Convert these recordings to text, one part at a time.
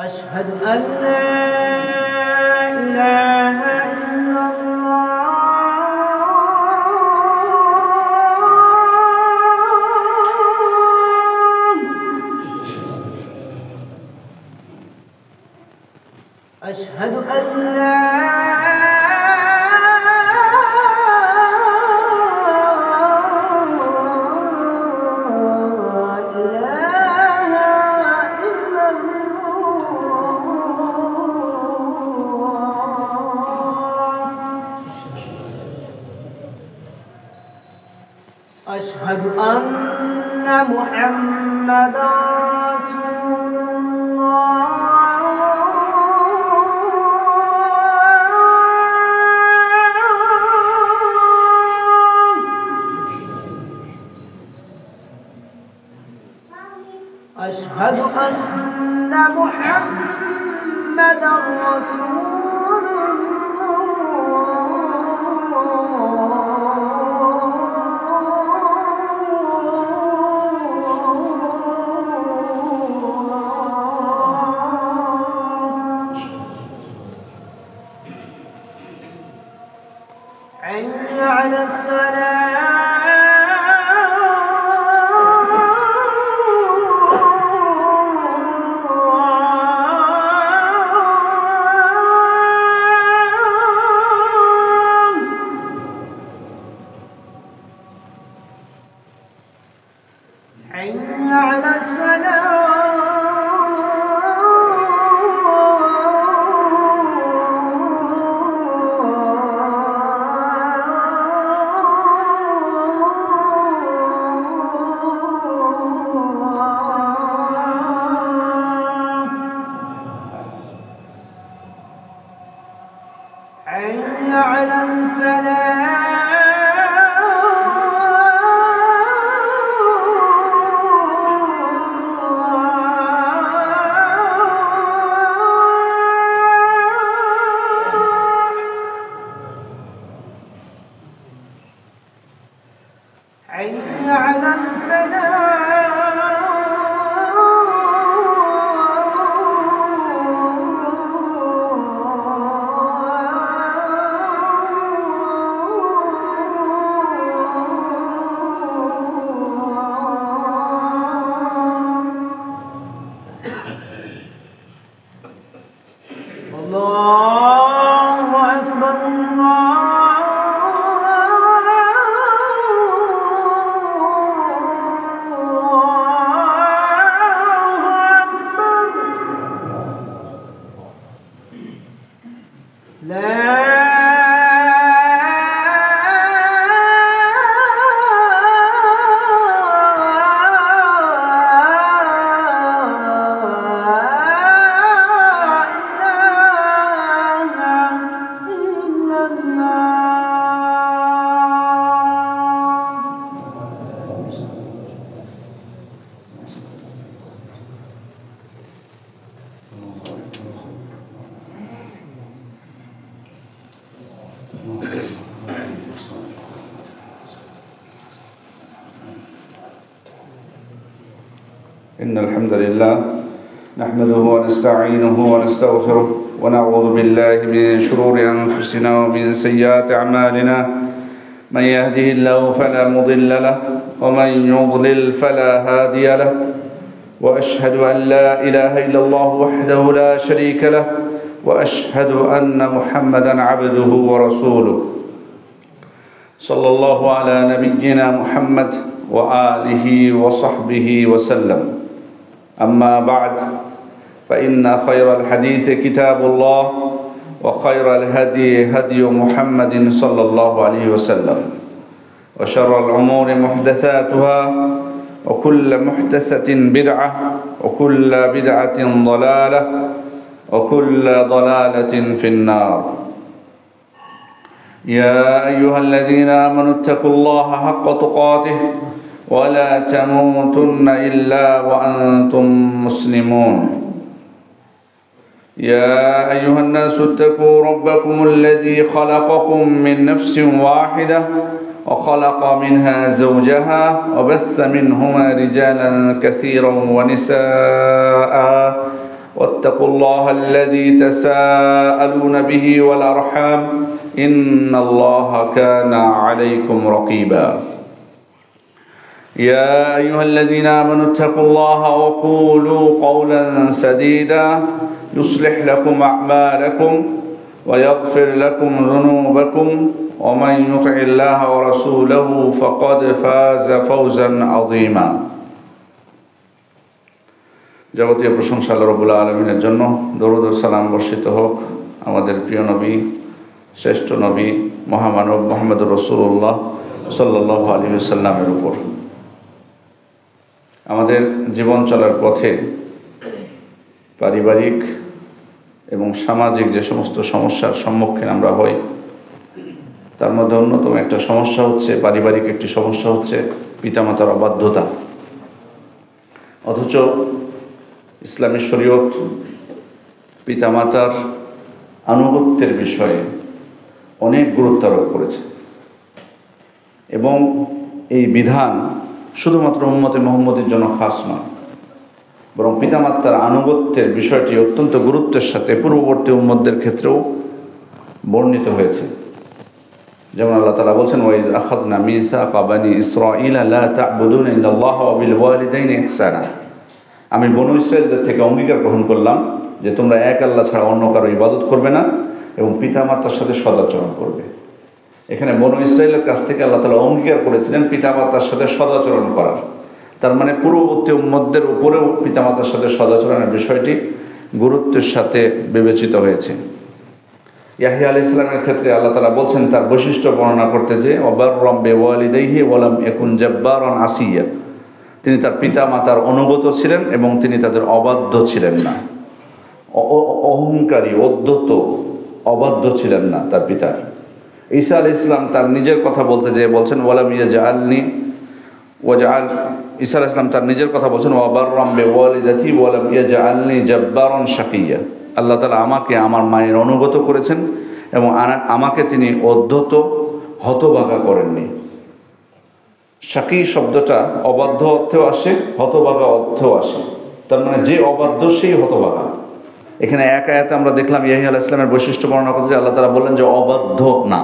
أشهد أن لا إله إلا الله. أشهد أن لا أشهد أن محمدًا رسول الله. أشهد أن محمدًا رسول حي على الصلاة. حي على الصلاة. حي على الفلاح. حي على الفلاح. الله أكبر. إن الحمد لله نحمده ونستعينه ونستغفره ونعوذ بالله من شرور أنفسنا ومن سيئات أعمالنا. من يهده الله فلا مضل له ومن يضلل فلا هادي له. وأشهد أن لا إله إلا الله وحده لا شريك له وأشهد أن محمدًا عبده ورسوله. صلى الله على نبينا محمد وآله وصحبه وسلم. أما بعد فإن خير الحديث كتاب الله وخير الهدي هدي محمد صلى الله عليه وسلم وشر الأمور محدثاتها وكل محدثة بدعة وكل بدعة ضلالة وكل ضلالة في النار. يا أيها الذين آمنوا اتقوا الله حق تقاته ولا تموتن إلا وأنتم مسلمون. يا أيها الناس اتقوا ربكم الذي خلقكم من نفس واحدة وخلق منها زوجها وبث منهما رجالا كثيرا ونساء واتقوا الله الذي تساءلون به والأرحام إن الله كان عليكم رقيبا يا أيها الذين آمنوا اتقوا الله وقولوا قولا سديدا يصلح لكم أعمالكم ويغفر لكم ذنوبكم ومن يطع الله ورسوله فقد فاز فوزا عظيما যাবতীয় প্রশংসা আল্লাহ রাব্বুল আলামিনের জন্য। দরুদ ও সালাম বর্ষিত হোক আমাদের প্রিয় নবী, শ্রেষ্ঠ নবী, মহামানব মুহাম্মদুর রাসূলুল্লাহ সাল্লাল্লাহু আলাইহি ওয়াসাল্লামের উপর। আমাদের জীবন চলার পথে পারিবারিক এবং সামাজিক যে সমস্ত সমস্যার সম্মুখীন আমরা হই, তার মধ্যে অন্যতম একটা সমস্যা হচ্ছে, পারিবারিক একটি সমস্যা হচ্ছে পিতামাতার অবাধ্যতা। অথচ ইসলামী শরীয়ত পিতামাতার আনুগত্যের বিষয়ে অনেক গুরুত্ব আরোপ করেছে এবং এই বিধান শুধুমাত্র উম্মতে মুহাম্মদের জন্য খাস নয়, বরং পিতামাতার আনুগত্যের বিষয়টি অত্যন্ত গুরুত্বের সাথে পূর্ববর্তী উম্মতদের ক্ষেত্রেও বর্ণিত হয়েছে। যেমন আল্লাহ তাআলা বলছেন, ওয়াইজ আখাযনা মিসাকা বানি ইসরাঈলা লা তা'বুদুনা ইল্লাল্লাহ ওয়া বিল ওয়ালিদাইনি ইহসানা। আমি বনু ইসরাঈলদের থেকে অঙ্গীকার গ্রহণ করলাম যে তোমরা এক আল্লাহ ছাড়া অন্য কারো ইবাদত করবে না এবং পিতামাতার সাথে সদাচরণ করবে। এখানে বনু ইসরাঈলের কাছ থেকে আল্লাহ তাআলা অঙ্গীকার করেছিলেন পিতামাতার সাথে সদাচরণ করার। তার মানে পূর্ববর্তী উম্মতদের উপরেও পিতামাতার সাথে সদাচরণের বিষয়টি গুরুত্বের সাথে বিবেচিত হয়েছে। ইয়াহইয়া আলাইহিস সালামের ক্ষেত্রে আল্লাহ তাআলা বলছেন তার বৈশিষ্ট্য বর্ণনা করতে, যে ওয়াবাররাম বিওয়ালিদাইহি ওয়া লাম ইয়াকুন জাব্বারান আসিয়া। তিনি তার পিতামাতার অনুগত ছিলেন এবং তিনি তাদের অবাধ্য ছিলেন না, অহংকারী, উদ্ধত, অবাধ্য ছিলেন না তার পিতার। ঈসা আলাইহিস সালাম তার নিজের কথা বলতে যেয়ে বলছেন ওয়ালাম ইয়াজআলনি ওয়াজআল। ঈসা আলাইহিস সালাম তার নিজের কথা বলছেন ওয়াবাররাম বিওয়ালিদাতি ওয়ালাম ইয়াজআলনি জাব্বারান শাকিয়া। আল্লাহ তাআলা আমাকে আমার মায়ের অনুগত করেছেন এবং আমাকে তিনি অধ্যত, হতভাগা করেননি। শাকি শব্দটা অবাধ্য অর্থেও আসে, হতভাগা অর্থেও আসে। তার মানে যে অবাধ্য সেই হতভাগা। এখানে এক আয়াতে আমরা দেখলাম ইয়াহইয়া আলাইহিস সালামের বৈশিষ্ট্য বর্ণনা করতে, আল্লাহ তাআলা বললেন যে অবাধ্য না।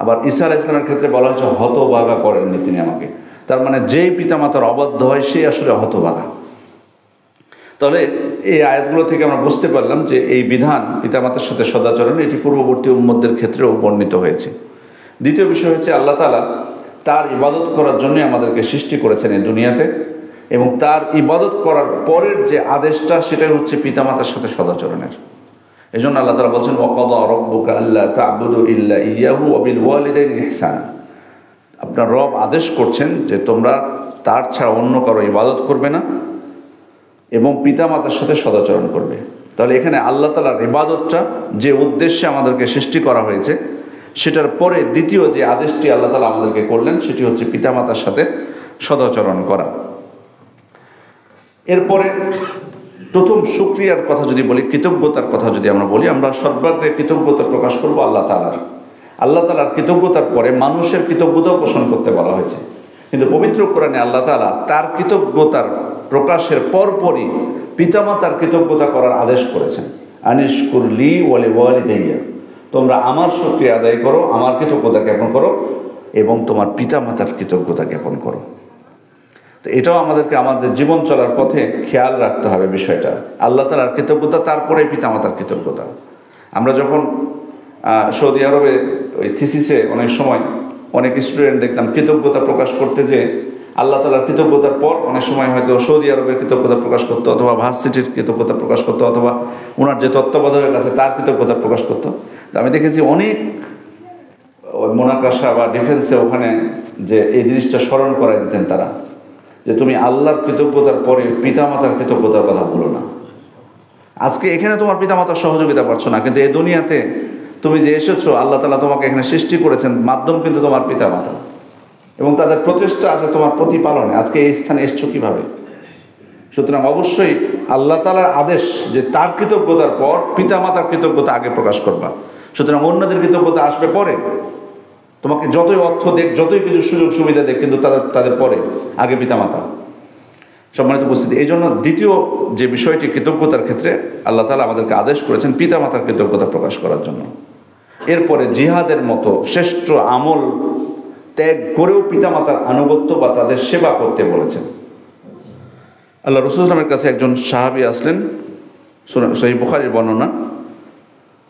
আবার ঈসা আলাইহিস সালামের ক্ষেত্রে বলা হয়েছে হতভাগা করেননি তিনি আমাকে। তার মানে যেই পিতামাতার অবাধ্য হয় সেই আসলে হতভাগা। তাহলে এই আয়াতগুলো থেকে আমরা বুঝতে পারলাম যে এই বিধান পিতামাতার সাথে সদাচরণ এটি পূর্ববর্তী উম্মতদের ক্ষেত্রেও বর্ণিত হয়েছে। দ্বিতীয় বিষয় হচ্ছে আল্লাহ তাআলা তার ইবাদত করার জন্য আমাদেরকে সৃষ্টি করেছেন এই দুনিয়াতে, এবং তার ইবাদত করার পরের যে আদেশটা সেটাই হচ্ছে পিতামাতার সাথে সদাচরণের। এই জন্য আল্লাহ তাআলা বলছেন ওয়াকাদা রাব্বুকা আল্লা তা'বুদু ইল্লা ইয়্যাহু ওয়া বিল ওয়ালিদাইনি ইহসানা। আপনার রব আদেশ করছেন যে তোমরা তার ছাড়া অন্য কারো ইবাদত করবে না এবং পিতামাতার সাথে সদাচরণ করবে। তাহলে এখানে আল্লাহ তাআলার ইবাদতটা যে উদ্দেশ্যে আমাদেরকে সৃষ্টি করা হয়েছে সেটার পরে দ্বিতীয় যে আদেশটি আল্লাহ তাআলা আমাদেরকে করলেন সেটি হচ্ছে পিতামাতার সাথে সদাচরণ করা। এরপরে প্রথম শুকরিয়ার কথা যদি বলি, কৃতজ্ঞতার কথা যদি আমরা বলি, আমরা সর্বাগ্রে কৃতজ্ঞতা প্রকাশ করব আল্লাহ তাআলার। আল্লাহ তাআলার কৃতজ্ঞতার পরে মানুষের কৃতজ্ঞতাও পোষণ করতে বলা হয়েছে, কিন্তু পবিত্র কোরআনে আল্লাহ তাআলা তার কৃতজ্ঞতার প্রকাশের পরপরই পিতামাতার কৃতজ্ঞতা করার আদেশ করেছেন। আনিশকুর লি ওয়া লিওয়ালিদাইয়া, তোমরা আমার শুকরিয়া আদায় করো, আমার কৃতজ্ঞতা জ্ঞাপন করো এবং তোমার পিতামাতার কৃতজ্ঞতা জ্ঞাপন করো। তো এটাও আমাদেরকে আমাদের জীবন চলার পথে খেয়াল রাখতে হবে বিষয়টা। আল্লাহ তাআলার কৃতজ্ঞতা, তারপরে পিতামাতার কৃতজ্ঞতা। আমরা যখন সৌদি আরবে ওই থিসিসে অনেক সময় অনেক স্টুডেন্ট দেখতাম কৃতজ্ঞতা প্রকাশ করতে, যে আল্লাহ তাআলার কৃতজ্ঞতার পর অনেক সময় হয়তো সৌদি আরবের কৃতজ্ঞতা প্রকাশ করতো, অথবা ভার্সিটির কৃতজ্ঞতা প্রকাশ করতো, অথবা ওনার যে তত্ত্বাবধায়ক আছে তার কৃতজ্ঞতা প্রকাশ করতো। আমি দেখেছি অনেক মোনাকাশা বা ডিফেন্সে ওখানে যে এই জিনিসটা স্মরণ করাই দিতেন তারা, যে তুমি আল্লাহর কৃতজ্ঞতার পরে পিতামাতার কৃতজ্ঞতার কথা বলো না। আজকে এখানে তোমার পিতামাতার সহযোগিতা পাচ্ছ না, কিন্তু এই দুনিয়াতে তুমি যে এসেছো, আল্লাহ তাআলা তোমাকে এখানে সৃষ্টি করেছেন, মাধ্যম কিন্তু তোমার পিতামাতা, এবং তাদের প্রচেষ্টা আছে তোমার প্রতিপালনে। আজকে এই স্থানে এসছো কিভাবে? সুতরাং অবশ্যই আল্লাহ তাআলার আদেশ যে তার কৃতজ্ঞতার পর পিতামাতার কৃতজ্ঞতা আগে প্রকাশ করবা। সুতরাং অন্যদের কৃতজ্ঞতা আসবে পরে। তোমাকে যতই অর্থ দেখ, যতই কিছু সুযোগ সুবিধা দেখ, কিন্তু তাদের পরে, আগে পিতামাতা। সম্মানিত উপস্থিতি, এই জন্য দ্বিতীয় যে বিষয়টি কৃতজ্ঞতার ক্ষেত্রে আল্লাহ তাআলা আমাদেরকে আদেশ করেছেন পিতামাতার কৃতজ্ঞতা প্রকাশ করার জন্য। এরপরে জিহাদের মতো শ্রেষ্ঠ আমল ত্যাগ করেও পিতামাতার আনুগত্য বা তাদের সেবা করতে বলেছেন। আল্লাহ রাসূল সাল্লাল্লাহু আলাইহি ওয়াসাল্লামের কাছে একজন সাহাবী আসলেন, সহিহ বুখারীর বর্ণনা,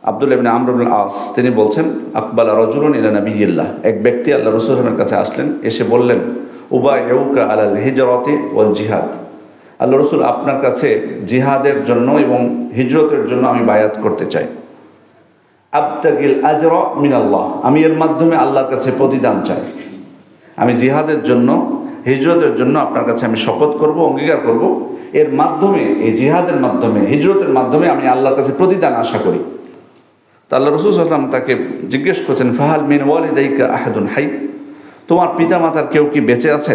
আব্দুল্লাহ ইবনে আমর ইবনে আস, তিনি বলছেন আকবালা রাজুলুন ইলা নাবিয়্যিল্লাহ, এক ব্যক্তি আল্লাহ রাসূল সাল্লাল্লাহু আলাইহি ওয়াসাল্লামের কাছে আসলেন, এসে বললেন উবাইউকা আলাল হিজরাতি ওয়াল জিহাদ, আল্লাহ রাসূল আপনার কাছে জিহাদের জন্য এবং হিজরতের জন্য আমি বায়াত করতে চাই। আবতাগিল আজরা মিনাল্লাহ, আমি এর মাধ্যমে আল্লাহর কাছে প্রতিদান চাই। আমি জিহাদের জন্য, হিজরতের জন্য আপনার কাছে আমি শপথ করব, অঙ্গীকার করব, এর মাধ্যমে, এই জিহাদের মাধ্যমে, হিজরতের মাধ্যমে আমি আল্লাহর কাছে প্রতিদান আশা করি। তো আল্লাহ রাসূল সাল্লাল্লাহু আলাইহি ওয়াসাল্লাম তাকে জিজ্ঞেস করছেন ফাহাল মিন ওয়ালিদাইকা আহাদুন হাই, তোমার পিতামাতার কেউ কি বেঁচে আছে?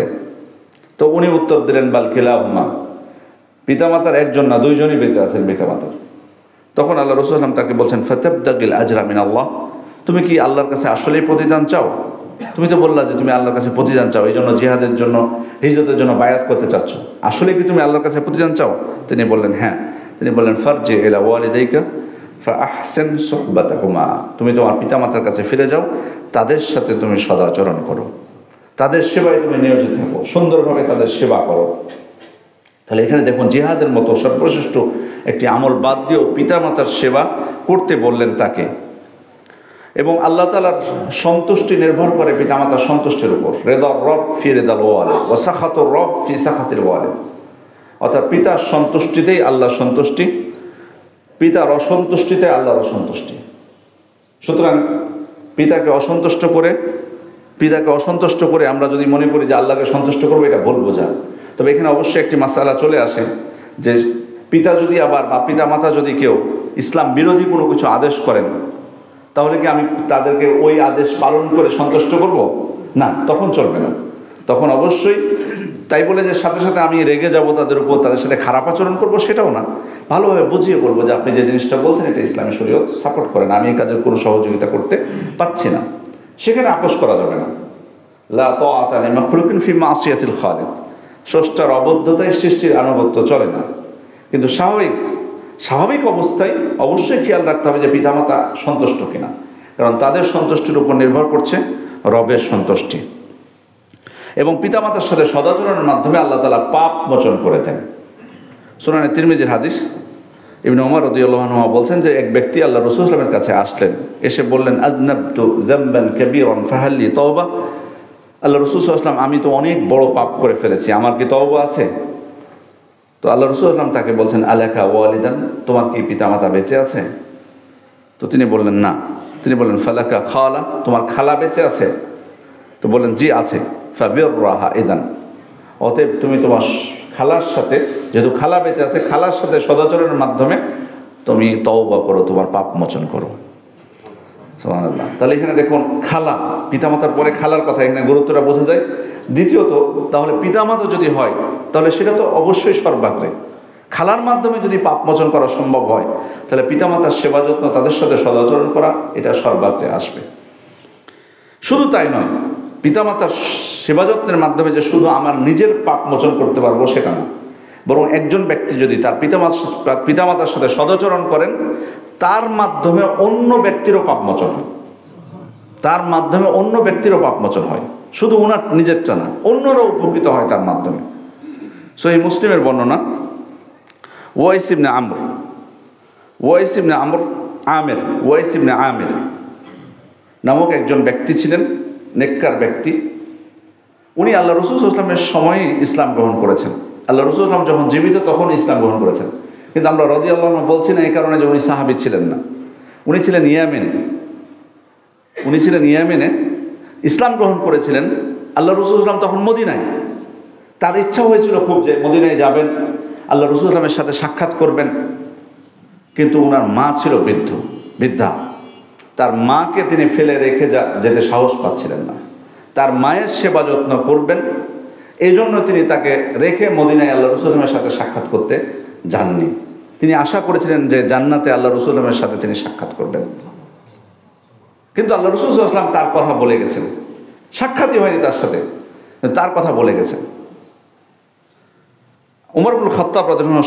তো উনি উত্তর দিলেন বাল কিলাহুমা, পিতামাতার একজন না, দুইজনই বেঁচে আছেন পিতামাতার। তখন আল্লাহ রাসূল সাল্লাল্লাহু আলাইহি ওয়াসাল্লাম তাকে বলছেন ফাতাবতাগিল আজরা মিনাল্লাহ, তুমি কি আল্লাহর কাছে আসলেই প্রতিদান চাও? তুমি তো বললা যে তুমি আল্লাহর কাছে প্রতিদান চাও, এই জন্য জিহাদের জন্য, হিজরতের জন্য বায়াত করতে চাচ্ছ, আসলে কি তুমি আল্লাহর কাছে প্রতিদান চাও? তিনি বললেন হ্যাঁ। তিনি বললেন ফারজি ইলা ওয়ালিদাইকা ফাআহসিন সুহবাতাহুমা, তুমি তোমার পিতামাতার কাছে ফিরে যাও, তাদের সাথে তুমি সদাচরণ করো, তাদের সেবায় তুমি নিয়োজিত থাকো, সুন্দরভাবে তাদের সেবা করো। তাহলে এখানে দেখুন জিহাদের মতো সর্বশ্রেষ্ঠ একটি আমল বাদ দিয়েও পিতামাতার সেবা করতে বললেন তাকে। এবং আল্লাহ তাআলার সন্তুষ্টি নির্ভর করে পিতামাতার সন্তুষ্টির উপর। রেদার রব ফি রেদাল ওয়ালিদ ওয়া সাখাতুর রব ফি সাখাতিল ওয়ালিদ, অর্থাৎ পিতার সন্তুষ্টিতেই আল্লাহর সন্তুষ্টি, পিতার অসন্তুষ্টিতে আল্লাহর অসন্তুষ্টি। সুতরাং পিতাকে অসন্তুষ্ট করে আমরা যদি মনে করি যে আল্লাহকে সন্তুষ্ট করবো, এটা ভুল বোঝা। তবে এখানে অবশ্যই একটি মাসালা চলে আসে যে পিতা যদি আবার বা পিতামাতা যদি কেউ ইসলাম বিরোধী কোনো কিছু আদেশ করেন, তাহলে কি আমি তাদেরকে ওই আদেশ পালন করে সন্তুষ্ট করব? না, তখন চলবে না। তখন অবশ্যই তাই বলে যে সাথে সাথে আমি রেগে যাব তাদের উপর, তাদের সাথে খারাপ আচরণ করব, সেটাও না। ভালোভাবে বুঝিয়ে বলবো যে আপনি যে জিনিসটা বলছেন এটা ইসলামী শরীয়ত সাপোর্ট করে না, আমি এই কাজের কোনো সহযোগিতা করতে পাচ্ছি না। সেখানে আপোষ করা যাবে না। লা তাআতা লিমাখলুকিন ফি মাসিয়াতিল খালিক, স্রষ্টার অবদ্ধতায় সৃষ্টির আনুগত্য চলে না। কিন্তু স্বাভাবিক অবস্থায় অবশ্যই খেয়াল রাখতে হবে যে পিতামাতা সন্তুষ্ট কিনা, কারণ তাদের সন্তুষ্টির উপর নির্ভর করছে রবের সন্তুষ্টি। এবং পিতামাতার সাথে সদাচরণের মাধ্যমে আল্লাহ তাআলা পাপ মোচন করে দেন। সুনানে তিরমিজির হাদিস, ইবনে ওমর রাদিয়াল্লাহু আনহু বলছেন যে এক ব্যক্তি আল্লাহ রাসূল সাল্লাল্লাহু আলাইহি ওয়াসাল্লামের কাছে আসলেন, এসে বললেন আযনাবতু যামবান কাবীরান ফাহাল্লি তাওবা, আল্লাহ রাসূল সাল্লাল্লাহু আলাইহি ওয়াসাল্লাম আমি তো অনেক বড় পাপ করে ফেলেছি, আমার কি তওবা আছে? তো আল্লাহ রাসূল সাল্লাল্লাহু আলাইহি ওয়াসাল্লাম তাকে বলছেন আলাকা ওয়ালিদান, তোমার কি পিতামাতা বেঁচে আছে? তো তিনি বললেন না। তিনি বললেন ফালাকা খালা, তোমার খালা বেঁচে আছে? তো বললেন জি আছে। ফাবিররাহা ইযান, অতএব তুমি তোমার খালার সাথে, যেহেতু খালা বেঁচে আছে, খালার সাথে সদাচরণের মাধ্যমে তুমি তওবা করো, তোমার পাপ মোচন করো। সুবহানাল্লাহ। তাহলে এখানে দেখুন খালা, পিতামাতার পরে খালার কথা, এখানে গুরুত্বটা বোঝা যায়। দ্বিতীয়ত, তাহলে পিতামাতা যদি হয় তাহলে সেটা তো অবশ্যই সর্বাগ্রে। খালার মাধ্যমে যদি পাপ মোচন করা সম্ভব হয়, তাহলে পিতামাতার সেবা যত্ন, তাদের সাথে সদাচরণ করা, এটা সর্বাগ্রে আসবে। শুধু তাই নয়, পিতামাতার সেবা যত্নের মাধ্যমে যে শুধু আমার নিজের পাপ মোচন করতে পারবো সেটা না, বরং একজন ব্যক্তি যদি তার পিতামাতার সাথে সদাচরণ করেন, তার মাধ্যমে অন্য ব্যক্তিরও পাপ মোচন হয়, তার মাধ্যমে অন্য ব্যক্তিরও পাপ মোচন হয়, শুধু ওনার নিজেরটা না, অন্যরাও উপকৃত হয় তার মাধ্যমে। সহিহ মুসলিমের বর্ণনা, ওয়াইস ইবনে আমির নামক একজন ব্যক্তি ছিলেন, নেককার ব্যক্তি। উনি আল্লাহ রাসূল সাল্লাল্লাহু আলাইহি ওয়াসাল্লামের সময়ই ইসলাম গ্রহণ করেছেন। আল্লাহ রাসূল সাল্লাল্লাহু আলাইহি ওয়াসাল্লাম যখন জীবিত তখন ইসলাম গ্রহণ করেছেন। কিন্তু আমরা রাদিয়াল্লাহু আনহু বলছি না এই কারণে যে উনি সাহাবী ছিলেন না, উনি ছিলেন ইয়ামেনে ইসলাম গ্রহণ করেছিলেন। আল্লাহ রাসূল সাল্লাল্লাহু আলাইহি ওয়াসাল্লাম তখন মদিনায়, তার ইচ্ছা হয়েছিল খুব যে মদিনায় যাবেন, আল্লাহ রাসূল সাল্লাল্লাহু আলাইহি ওয়াসাল্লামের সাথে সাক্ষাৎ করবেন। কিন্তু ওনার মা ছিল বৃদ্ধা, তার মাকে তিনি ফেলে রেখে যেতে সাহস পাচ্ছিলেন না। তার মায়ের সেবা যত্ন করবেন, এই জন্য তিনি তাকে রেখে মদিনায় আল্লাহ রসুলের সাথে সাক্ষাৎ করতে যাননি। তিনি আশা করেছিলেন যে জান্নাতে আল্লাহ রসুলের সাথে তিনি সাক্ষাৎ করবেন, কিন্তু আল্লাহ রসুল সাল্লাল্লাহু আলাইহি ওয়াসাল্লাম তার কথা বলে গেছেন। সাক্ষাৎই হয়নি তার সাথে, তার কথা বলে গেছেন। উমর ইবনুল খাত্তাব রাদিয়াল্লাহু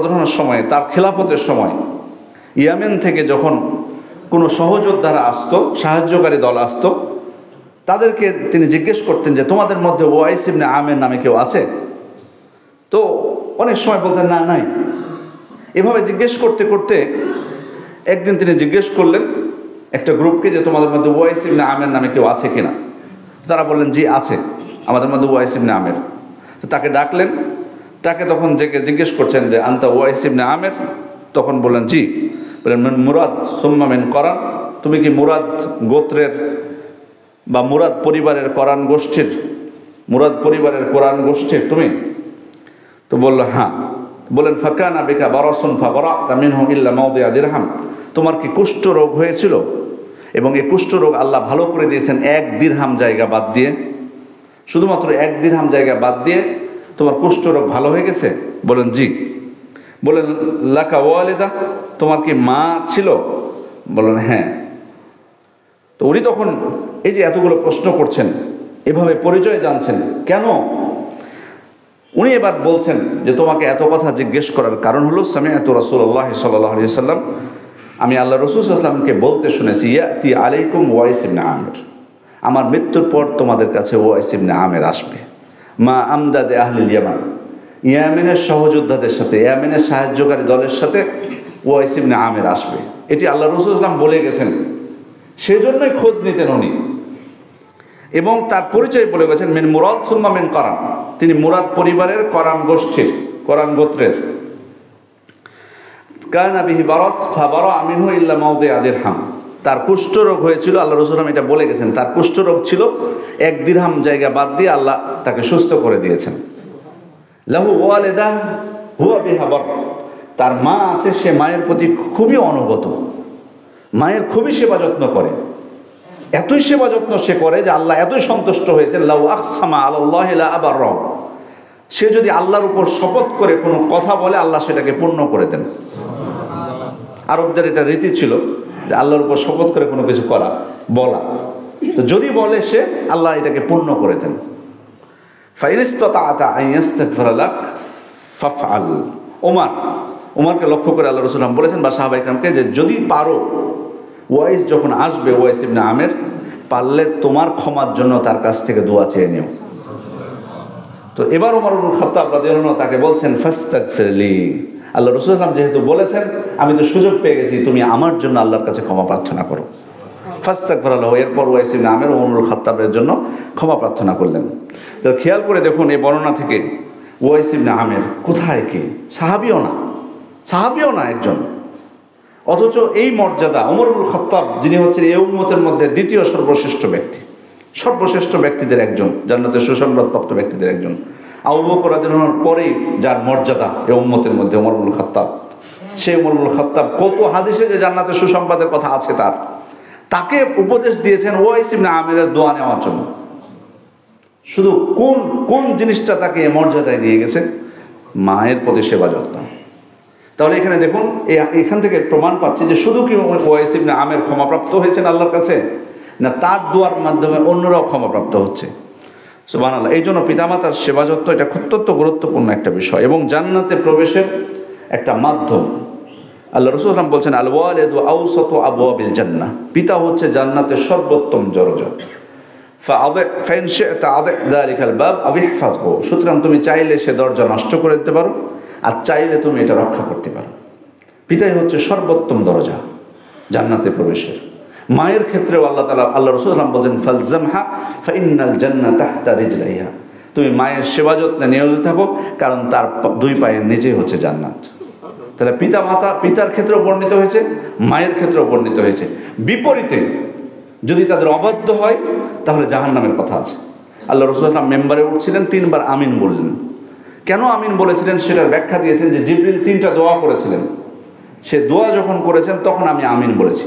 আনহুর সময়ে তার খেলাফতের সময় ইয়েমেন থেকে যখন কোনো সহযোদ্ধারা আসতো, সাহায্যকারী দল আসতো, তাদেরকে তিনি জিজ্ঞেস করতেন যে তোমাদের মধ্যে ওয়াইস ইবনে আমের নামে কেউ আছে? তো অনেক সময় বলতেন না, নাই। এভাবে জিজ্ঞেস করতে করতে একদিন তিনি জিজ্ঞেস করলেন একটা গ্রুপকে যে তোমাদের মধ্যে ওয়াইস ইবনে আমের নামে কেউ আছে কিনা? তারা বললেন জি আছে, আমাদের মধ্যে ওয়াইস ইবনে আমের। তো তাকে ডাকলেন, তাকে তখন জিজ্ঞেস করছেন যে আনতা ওয়াইস ইবনে আমের? তখন বললেন জি। বললেন মিন মুরাদ সুম্মা মিন করান, তুমি কি মুরাদ গোত্রের বা মুরাদ পরিবারের কোরআন গোষ্ঠীর তুমি? তো বলল হ্যাঁ। বলেন ফাকানা বিকা বারাসুন ফাবারাতা মিনহু ইল্লা মাওদিআ দিরহাম, তোমার কি কুষ্ঠ রোগ হয়েছিল এবং এই কুষ্ঠ রোগ আল্লাহ ভালো করে দিয়েছেন 1 দিরহাম জায়গা বাদ দিয়ে, শুধুমাত্র 1 দিরহাম জায়গা বাদ দিয়ে তোমার কুষ্ঠ রোগ ভালো হয়ে গেছে? বলেন জি। বলেন লাকা ওয়ালিদা, তোমার কি মা ছিল? বলেন হ্যাঁ। তো উনি তখন এই যে এতগুলো প্রশ্ন করছেন, এভাবে পরিচয় জানছেন কেন, উনি এবার বলছেন যে তোমাকে এত কথা জিজ্ঞেস করার কারণ হলো সামিআতু রাসূলুল্লাহ সাল্লাল্লাহু আলাইহি ওয়াসাল্লাম, আমি আল্লাহ রাসূল সাল্লাল্লাহু আলাইহি ওয়াসাল্লামকে বলতে শুনেছি ইয়াতি আলাইকুম ওয়াইস ইবনে আমির, আমার মৃত্যুর পর তোমাদের কাছে ওয়াইস ইবনে আমির আসবে, মা আমদাদে আহলিল ইয়ামান, ইয়ামেনের সহযোদ্ধাদের সাথে, ইয়ামেনের সাহায্যকারী দলের সাথে ওয়াইস ইবনে আমির আসবে। এটি আল্লাহ রাসূল সাল্লাল্লাহু আলাইহি ওয়াসাল্লাম বলে গেছেন, সেজন্যই খোঁজ নিতেন উনি। এবং তার পরিচয় বলে গেছেন মিন মুরাদ সুম্মা মিন করান, তিনি মুরাদ পরিবারের কোরআন গোত্রের। কানা বিহি বারাস ফাবারা মিনহু ইল্লা মাওদিআ দিরহাম, তার কুষ্ঠ রোগ হয়েছিল, আল্লাহ রাসূল এটা বলে গেছেন, তার কুষ্ঠ রোগ ছিল 1 দিরহাম জায়গা বাদ দিয়ে আল্লাহ তাকে সুস্থ করে দিয়েছেন। লাহু ওয়ালিদা হুয়া বিহা বার, তার মা আছে, সে মায়ের প্রতি খুবই অনুগত, মায়ের খুবই সেবা যত্ন করে, এতই সেবা যত্ন সে করে যে আল্লাহ এতই সন্তুষ্ট হয়েছেন। লাউ আকসামা আলাল্লাহি লা আবাররাহু, সে যদি আল্লাহর উপর শপথ করে কোনো কথা বলে আল্লাহ সেটাকে পূর্ণ করে দেন। আরবদের এটা রীতি ছিল যে আল্লাহর উপর শপথ করে কোনো কিছু বলা, তো যদি বলে সে, আল্লাহ এটাকে পূর্ণ করে দেন। ফাইন ইসতাতা'তা আন ইস্তাগফিরা লাক ফাফআল, ওমরকে লক্ষ্য করে আল্লাহ রাসূল বলেছেন বা সাহাবায়ে কেরামকে যে যদি পারো, ওয়াইস যখন আসবে, ওয়াইস ইবনে আমের, পারলে তোমার ক্ষমার জন্য তার কাছ থেকে দোয়া চেয়ে নিও। তো এবার ওমর ইবনুল খাত্তাব রাদিয়াল্লাহু আনহু তাকে বলছেন ফাস্তাগফিরলি, আল্লাহ রাসূল সাল্লাল্লাহু আলাইহি ওয়াসাল্লাম যেহেতু বলেছেন, আমি তো সুযোগ পেয়ে গেছি, তুমি আমার জন্য আল্লাহর কাছে ক্ষমা প্রার্থনা করো। ফাস্তাগফারা লাহু, এরপর ওয়াইস ইবনে আমের ওমর ইবনুল খাত্তাবের জন্য ক্ষমা প্রার্থনা করলেন। তো খেয়াল করে দেখুন এই বর্ণনা থেকে ওয়াইস ইবনে আমের কোথায় কি, সাহাবীও না একজন, অথচ এই মর্যাদা ওমর ইবনুল খাত্তাব, যিনি হচ্ছেন এই উম্মতের মধ্যে দ্বিতীয় সর্বশ্রেষ্ঠ ব্যক্তিদের একজন, জান্নাতের সুসংবাদপ্রাপ্ত ব্যক্তিদের একজন, আবু বকর রাদিয়াল্লাহু আনহুর পরেই যার মর্যাদা এই উম্মতের মধ্যে ওমর ইবনুল খাত্তাব, সেই ওমর ইবনুল খাত্তাব কত হাদিসে যে জান্নাতের সুসংবাদের কথা আছে তাকে উপদেশ দিয়েছেন ওয়াইস ইবনে আমিরের দোয়া নেওয়ার জন্য। শুধু কোন জিনিসটা তাকে এই মর্যাদায় নিয়ে গেছে? মায়ের প্রতি সেবা যত্ন। তাহলে এখানে দেখুন, এখান থেকে প্রমাণ পাচ্ছি যে শুধু কি ওয়াইস ইবনে আমের ক্ষমাপ্রাপ্ত হয়েছেন আল্লাহর কাছে, না তার দোয়ার মাধ্যমে অন্যরাও ক্ষমাপ্রাপ্ত হচ্ছে। সুবহানাল্লাহ। এই জন্য পিতামাতার সেবা যত্ন এটা অত্যন্ত গুরুত্বপূর্ণ একটা বিষয় এবং জান্নাতে প্রবেশের একটা মাধ্যম। আল্লাহ রাসূল সাল্লাল্লাহু আলাইহি ওয়াসাল্লাম বলছেন আল ওয়ালিদু আওসাতু আবওয়াবিল জান্নাহ, পিতা হচ্ছে জান্নাতের সর্বোত্তম দরজা। ফাইন শি'তা আদি যালিকাল বাব আও ইহফাযহু, সুতরাং তুমি চাইলে সে দরজা নষ্ট করে দিতে পারো, আর চাইলে তুমি এটা রক্ষা করতে পারো। পিতাই হচ্ছে সর্বোত্তম দরজা জান্নাতে প্রবেশের। মায়ের ক্ষেত্রেও আল্লাহ রাসূল সাল্লাল্লাহু আলাইহি ওয়াসাল্লাম বলেন ফালজামহা ফাইন্নাল জান্নাতা তাহতা রিজলাইহা, তুমি মায়ের সেবা যত্নে নিয়োজিত থাকো, কারণ তার 2 পায়ের নিচেই হচ্ছে জান্নাত। তাহলে পিতার ক্ষেত্রেও বর্ণিত হয়েছে, মায়ের ক্ষেত্রেও বর্ণিত হয়েছে। বিপরীতে যদি তাদের অবাধ্য হয় তাহলে জাহান্নামের কথা আছে। আল্লাহ রাসূল সাল্লাল্লাহু আলাইহি ওয়াসাল্লাম মেম্বারে উঠছিলেন, 3 বার আমিন বললেন। কেন আমিন বলেছিলেন সেটার ব্যাখ্যা দিয়েছেন যে জিবরিল 3টা দোয়া করেছিলেন, সে দোয়া যখন করেছেন তখন আমি আমিন বলেছি।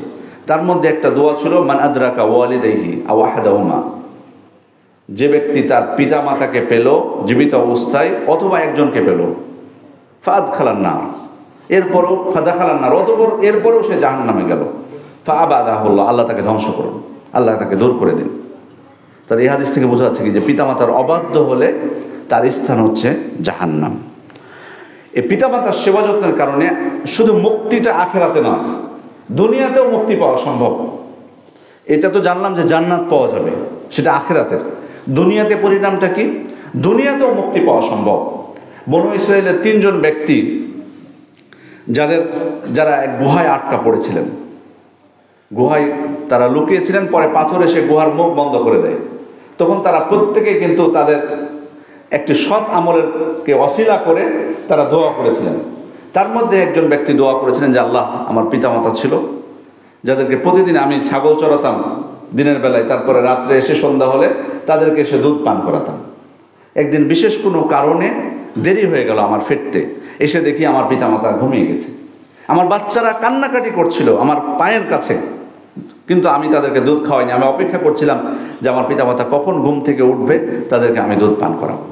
তার মধ্যে একটা দোয়া ছিল মান আদরাকা ওয়ালিদাইহি আও আহাদাহুমা, যে ব্যক্তি তার পিতা মাতাকে পেল জীবিত অবস্থায় অথবা একজনকে পেল, ফাদ খালান না, এরপরও ফাদা খালান না, অতপর এরপরেও সে জাহান্নামে গেল, ফা আবাদাহুল্লাহ, আল্লাহ তাকে ধ্বংস করুন, আল্লাহ তাকে দূর করে দিন। তার এই হাদিস থেকে বোঝা যাচ্ছে কি যে পিতামাতার অবাধ্য হলে তার স্থান হচ্ছে জাহান্নাম। এই পিতামাতার সেবা যত্নের কারণে শুধু মুক্তিটা আখেরাতে না, দুনিয়াতেও মুক্তি পাওয়া সম্ভব। এটা তো জানলাম যে জান্নাত পাওয়া যাবে, সেটা আখেরাতের। দুনিয়াতে পরিণামটা কি? দুনিয়াতেও মুক্তি পাওয়া সম্ভব। বনু ইসরায়েলের 3 জন ব্যক্তি যারা এক গুহায় আটকা পড়েছিলেন, গুহায় তারা লুকিয়েছিলেন, পরে পাথর এসে গুহার মুখ বন্ধ করে দেয়। তখন তারা প্রত্যেকে কিন্তু তাদের একটি সৎ আমলেরকে অশিলা করে তারা দোয়া করেছিলেন। তার মধ্যে একজন ব্যক্তি দোয়া করেছিলেন যে আল্লাহ, আমার পিতামাতা ছিল যাদেরকে প্রতিদিন আমি ছাগল চড়াতাম দিনের বেলায়, তারপরে রাত্রে এসে সন্ধ্যা হলে তাদেরকে এসে দুধ পান করাতাম। একদিন বিশেষ কোনো কারণে দেরি হয়ে গেল আমার ফিরতে, এসে দেখি আমার পিতামাতা ঘুমিয়ে গেছে। আমার বাচ্চারা কান্নাকাটি করছিল আমার পায়ের কাছে, কিন্তু আমি তাদেরকে দুধ খাওয়াইনি। আমি অপেক্ষা করছিলাম যে আমার পিতামাতা কখন ঘুম থেকে উঠবে, তাদেরকে আমি দুধ পান করাবো,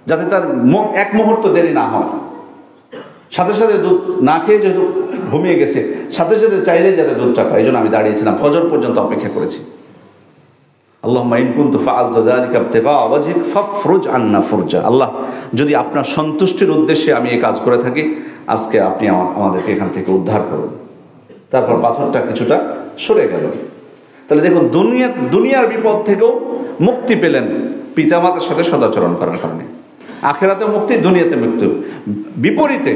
যাতে তার এক মুহূর্ত দেরি না হয়। সাথে সাথে দুধ না খেয়ে যেহেতু ঘুমিয়ে গেছে, সাথে সাথে চাইলে যাতে দুধটা পায়, এই জন্য আমি দাঁড়িয়েছিলাম, ফজর পর্যন্ত অপেক্ষা করেছি। আল্লাহুম্মা ইন কুনতু ফাআলতু যালিকা ইবতিগা ওয়াজহিক ফাফরুজ আন্না ফুরজা। আল্লাহ, যদি আপনার সন্তুষ্টির উদ্দেশ্যে আমি এই কাজ করে থাকি, আজকে আপনি আমাদেরকে এখান থেকে উদ্ধার করুন। তারপর পাথরটা কিছুটা সরে গেল। তাহলে দেখুন, দুনিয়ার বিপদ থেকেও মুক্তি পেলেন পিতামাতার সাথে সদাচরণ করার কারণে। আখেরাতে মুক্তি, দুনিয়াতে মৃত্যু। বিপরীতে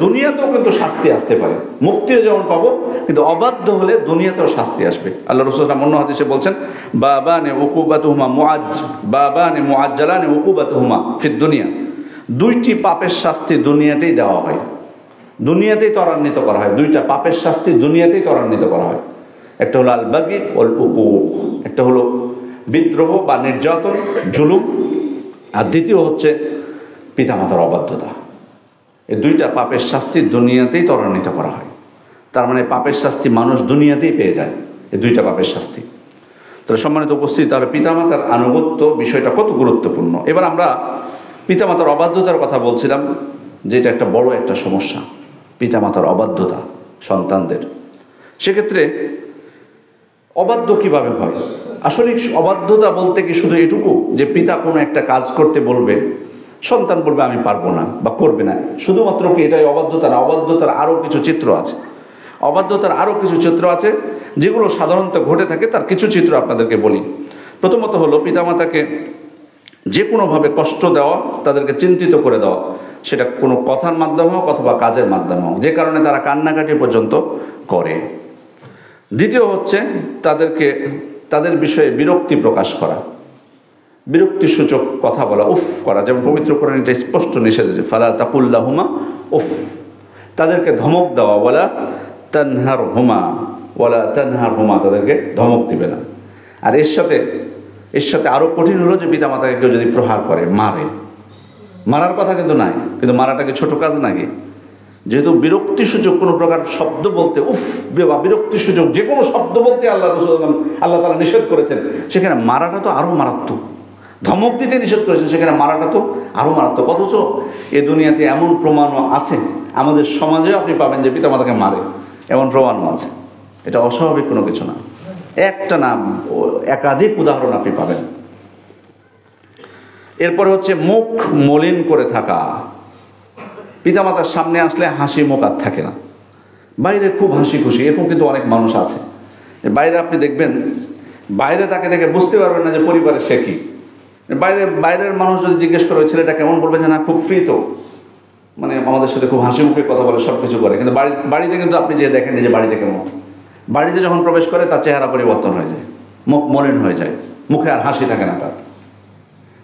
দুনিয়াতেও কিন্তু শাস্তি আসতে পারে। মুক্তিও যেমন পাবো, কিন্তু অবাধ্য হলে দুনিয়াতেও শাস্তি আসবে। আল্লাহ রাসূল সাল্লাল্লাহু আলাইহি ওয়াসাল্লাম অন্য হাদিসে বলছেন, বাবানে উকুবাতুহুমা বাবানে উকুবাতুহুমা ফিদ দুনিয়া। 2টি পাপের শাস্তি দুনিয়াতেই দেওয়া হয়, দুনিয়াতেই ত্বরান্বিত করা হয়। 2টা পাপের শাস্তি দুনিয়াতেই ত্বরান্বিত করা হয়। একটা হলো আল বাগি ওয়াল উকুক, একটা হলো বিদ্রোহ বা নির্যাতন, জুলুম, আর দ্বিতীয় হচ্ছে পিতামাতার অবাধ্যতা। এই 2টা পাপের শাস্তি দুনিয়াতেই ত্বরান্বিত করা হয়। তার মানে পাপের শাস্তি মানুষ দুনিয়াতেই পেয়ে যায়, এই 2টা পাপের শাস্তি। তাহলে সম্মানিত উপস্থিতি, তাহলে পিতামাতার আনুগত্য বিষয়টা কত গুরুত্বপূর্ণ। এবার আমরা পিতামাতার অবাধ্যতার কথা বলছিলাম, যেটা একটা বড় একটা সমস্যা, পিতামাতার অবাধ্যতা সন্তানদের। সেক্ষেত্রে অবাধ্য কিভাবে হয়? আসলে অবাধ্যতা বলতে কি শুধু এটুকু যে পিতা কোনো একটা কাজ করতে বলবে, সন্তান বলবে আমি পারবো না বা করবে না, শুধুমাত্র কি এটাই অবাধ্যতা না? অবাধ্যতার আরও কিছু চিত্র আছে। অবাধ্যতার আরও কিছু চিত্র আছে যেগুলো সাধারণত ঘটে থাকে। তার কিছু চিত্র আপনাদেরকে বলি। প্রথমত হলো পিতামাতাকে যে কোনোভাবে কষ্ট দেওয়া, তাদেরকে চিন্তিত করে দেওয়া, সেটা কোনো কথার মাধ্যমে হোক অথবা কাজের মাধ্যমে হোক, যে কারণে তারা কান্নাকাটি পর্যন্ত করে। দ্বিতীয় হচ্ছে তাদের বিষয়ে বিরক্তি প্রকাশ করা, বিরক্তিসূচক কথা বলা, উফ করা, যেমন পবিত্র কোরআনে এটা স্পষ্ট নিষেধ আছে, ফালা তাকুল্লাহুমা উফ। তাদেরকে ধমক দেওয়া, ওয়ালা তানহারহুমা, তাদেরকে ধমক দিবে না। আর এর সাথে আরও কঠিন হলো যে পিতামাতাকে কেউ যদি প্রহার করে, মারার কথা কিন্তু নাই, কিন্তু মারাটাকে ছোট কাজ নাকি? যেহেতু বিরক্তিসূচক কোনো প্রকার শব্দ বলতে, উফ বা বিরক্তিসূচক যে কোনো শব্দ বলতে আল্লাহ তাআলা নিষেধ করেছেন, সেখানে মারাটা তো আরও মারাত্মক। ধমক দিতে নিষেধ করেছেন, সেখানে মারাটা তো আরও মারাত্মক। অথচ এ দুনিয়াতে এমন প্রমাণও আছে, আমাদের সমাজে আপনি পাবেন যে পিতামাতাকে মারে, এমন প্রমাণও আছে। এটা অস্বাভাবিক কোনো কিছু না, একটা না একাধিক উদাহরণ আপনি পাবেন। এরপরে হচ্ছে মুখ মলিন করে থাকা। পিতামাতার সামনে আসলে হাসি মুখ আর থাকে না, বাইরে খুব হাসি খুশি, এরকম কিন্তু অনেক মানুষ আছে। বাইরে আপনি দেখবেন, বাইরে তাকে দেখে বুঝতে পারবেন না যে পরিবারের সে কি। বাইরের মানুষ যদি জিজ্ঞেস করে ওই ছেলেটা কেমন, বলবে যে না খুব ফ্রি, তো মানে আমাদের সাথে খুব হাসি মুখে কথা বলে, সব কিছু করে। কিন্তু বাড়িতে কিন্তু আপনি যে দেখেন যে বাড়িতে কেমন, বাড়িতে যখন প্রবেশ করে তার চেহারা পরিবর্তন হয়ে যায়, মুখ মলিন হয়ে যায়, মুখে আর হাসি থাকে না তার।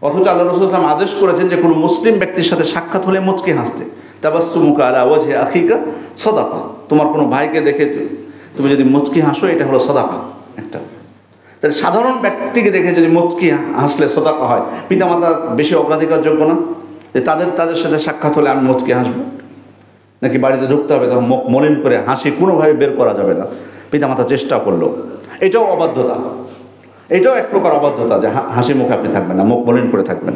অথচ আল্লাহ রাসূল সাল্লাল্লাহু আলাইহি ওয়াসাল্লাম আদেশ করেছেন যে কোনো মুসলিম ব্যক্তির সাথে সাক্ষাৎ হলে মুচকি হাসতে, তাবাসসুমুকা আলা ওয়াজহি আখিকা সাদাকা। তোমার কোনো ভাইকে দেখে তুমি যদি মুচকি হাসো, এটা হলো সাদাকা একটা। তাহলে সাধারণ ব্যক্তিকে দেখে যদি মুচকি হাসলে সাদাকা হয়, পিতামাতা বেশি অগ্রাধিকার যোগ্য না? যে তাদের সাথে সাক্ষাৎ হলে আমি মুচকি হাসবো, নাকি বাড়িতে ঢুকতে হবে তখন মুখ মলিন করে হাসি কোনোভাবে বের করা যাবে না? পিতামাতা চেষ্টা করলো, এটাও অবাধ্যতা। এটাও এক প্রকার অবাধ্যতা, যে হাসি মুখে আপনি থাকবেন না, মুখ মলিন করে থাকবেন।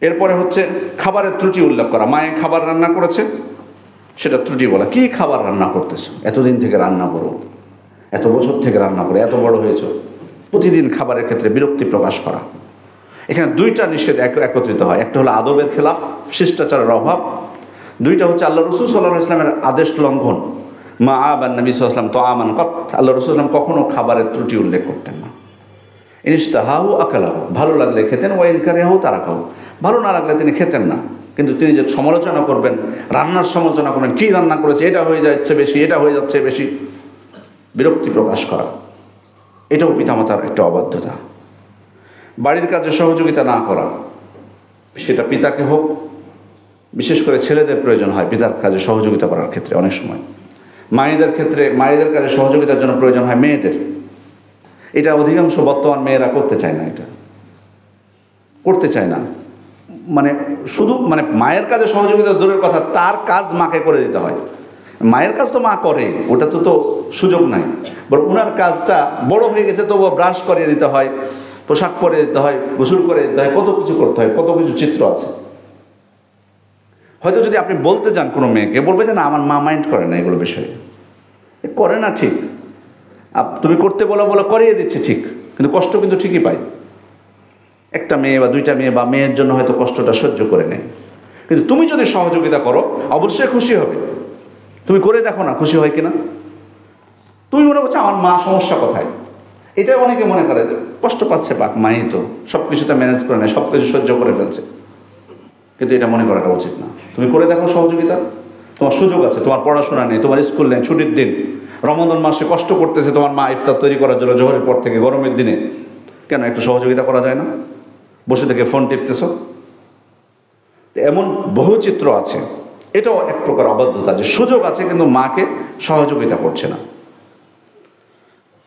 এরপরে হচ্ছে খাবারের ত্রুটি উল্লেখ করা। মায়ে খাবার রান্না করেছে, সেটা ত্রুটি বলা। কি খাবার রান্না করতেছো? এতদিন থেকে রান্না করো, এত বছর থেকে রান্না করো, এত বড় হয়েছ, প্রতিদিন খাবারের ক্ষেত্রে বিরক্তি প্রকাশ করা। এখানে দুইটা নিষেধ একত্রিত হয়। একটা হলো আদবের খেলাফ, শিষ্টাচারের অভাব। দুইটা হচ্ছে আল্লাহ রসুল সাল্লাল্লাহু আলাইহি ওয়াসাল্লামের আদেশ লঙ্ঘন। মা আবান নবী সাল্লাল্লাহু আলাইহি ওয়াসাল্লাম তো আমান কত, আল্লাহ রসুল সাল্লাম কখনো খাবারের ত্রুটি উল্লেখ করতেন না। ইনস্তাহাউ আকালাহু, ভালো লাগলে খেতেন, ওয়া ইনকারিহাউ তারাকাহু, ভালো না লাগলে তিনি খেতেন না। কিন্তু তিনি যে সমালোচনা করবেন, রান্নার সমালোচনা করবেন, কি রান্না করেছে, এটা হয়ে যাচ্ছে বেশি, এটা হয়ে যাচ্ছে বেশি, বিরক্তি প্রকাশ করা, এটাও পিতামাতার একটা অবাধ্যতা। বাড়ির কাজে সহযোগিতা না করা, সেটা পিতাকে হোক, বিশেষ করে ছেলেদের প্রয়োজন হয় পিতার কাজে সহযোগিতা করার ক্ষেত্রে। অনেক সময় মায়েদের ক্ষেত্রে, মায়েদের কাজে সহযোগিতার জন্য প্রয়োজন হয় মেয়েদের। এটা অধিকাংশ বর্তমান মেয়েরা করতে চায় না, এটা করতে চায় না। মানে শুধু মানে মায়ের কাজে সহযোগিতা দূরের কথা, তার কাজ মাকে করে দিতে হয়। মায়ের কাজ তো মা করে, ওটা তো সুযোগ নাই। বরং ওনার কাজটা বড় হয়ে গেছে, তবুও ব্রাশ করিয়ে দিতে হয়, পোশাক পরিয়ে দিতে হয়, গোসল করে দিতে হয়, কত কিছু করতে হয়, কত কিছু চিত্র আছে। হয়তো যদি আপনি বলতে যান কোনো মেয়েকে, বলবে যে না আমার মা মাইন্ড করে না এগুলো বিষয়ে, করে না ঠিক, তুমি করতে বলো করিয়ে দিচ্ছে ঠিক, কিন্তু কষ্ট কিন্তু ঠিকই পায়। একটা মেয়ে বা দুইটা মেয়ে বা মেয়ের জন্য হয়তো কষ্টটা সহ্য করে নেয়, কিন্তু তুমি যদি সহযোগিতা করো অবশ্যই খুশি হবে। তুমি করে দেখো না খুশি হয় কিনা। তুমি মনে করছো আমার মা সমস্যা কোথায়, এটা অনেকে মনে করে কষ্ট পাচ্ছে, পাক মাই তো সব কিছুতে ম্যানেজ করে নেয়, সব কিছু সহ্য করে ফেলছে, কিন্তু এটা মনে করাটা উচিত না। তুমি করে দেখো সহযোগিতা, তোমার সুযোগ আছে, তোমার পড়াশোনা নেই, তোমার স্কুল নেই, ছুটির দিন, রমজান মাসে কষ্ট করতেছে তোমার মা ইফতার তৈরি করার জন্য জোহরের পর থেকে, গরমের দিনে, কেন একটু সহযোগিতা করা যায় না? বসে থেকে ফোন টিপতেছ, এমন বহু চিত্র আছে। এটাও এক প্রকার অবাধ্যতা, যে সুযোগ আছে কিন্তু মাকে সহযোগিতা করছে না।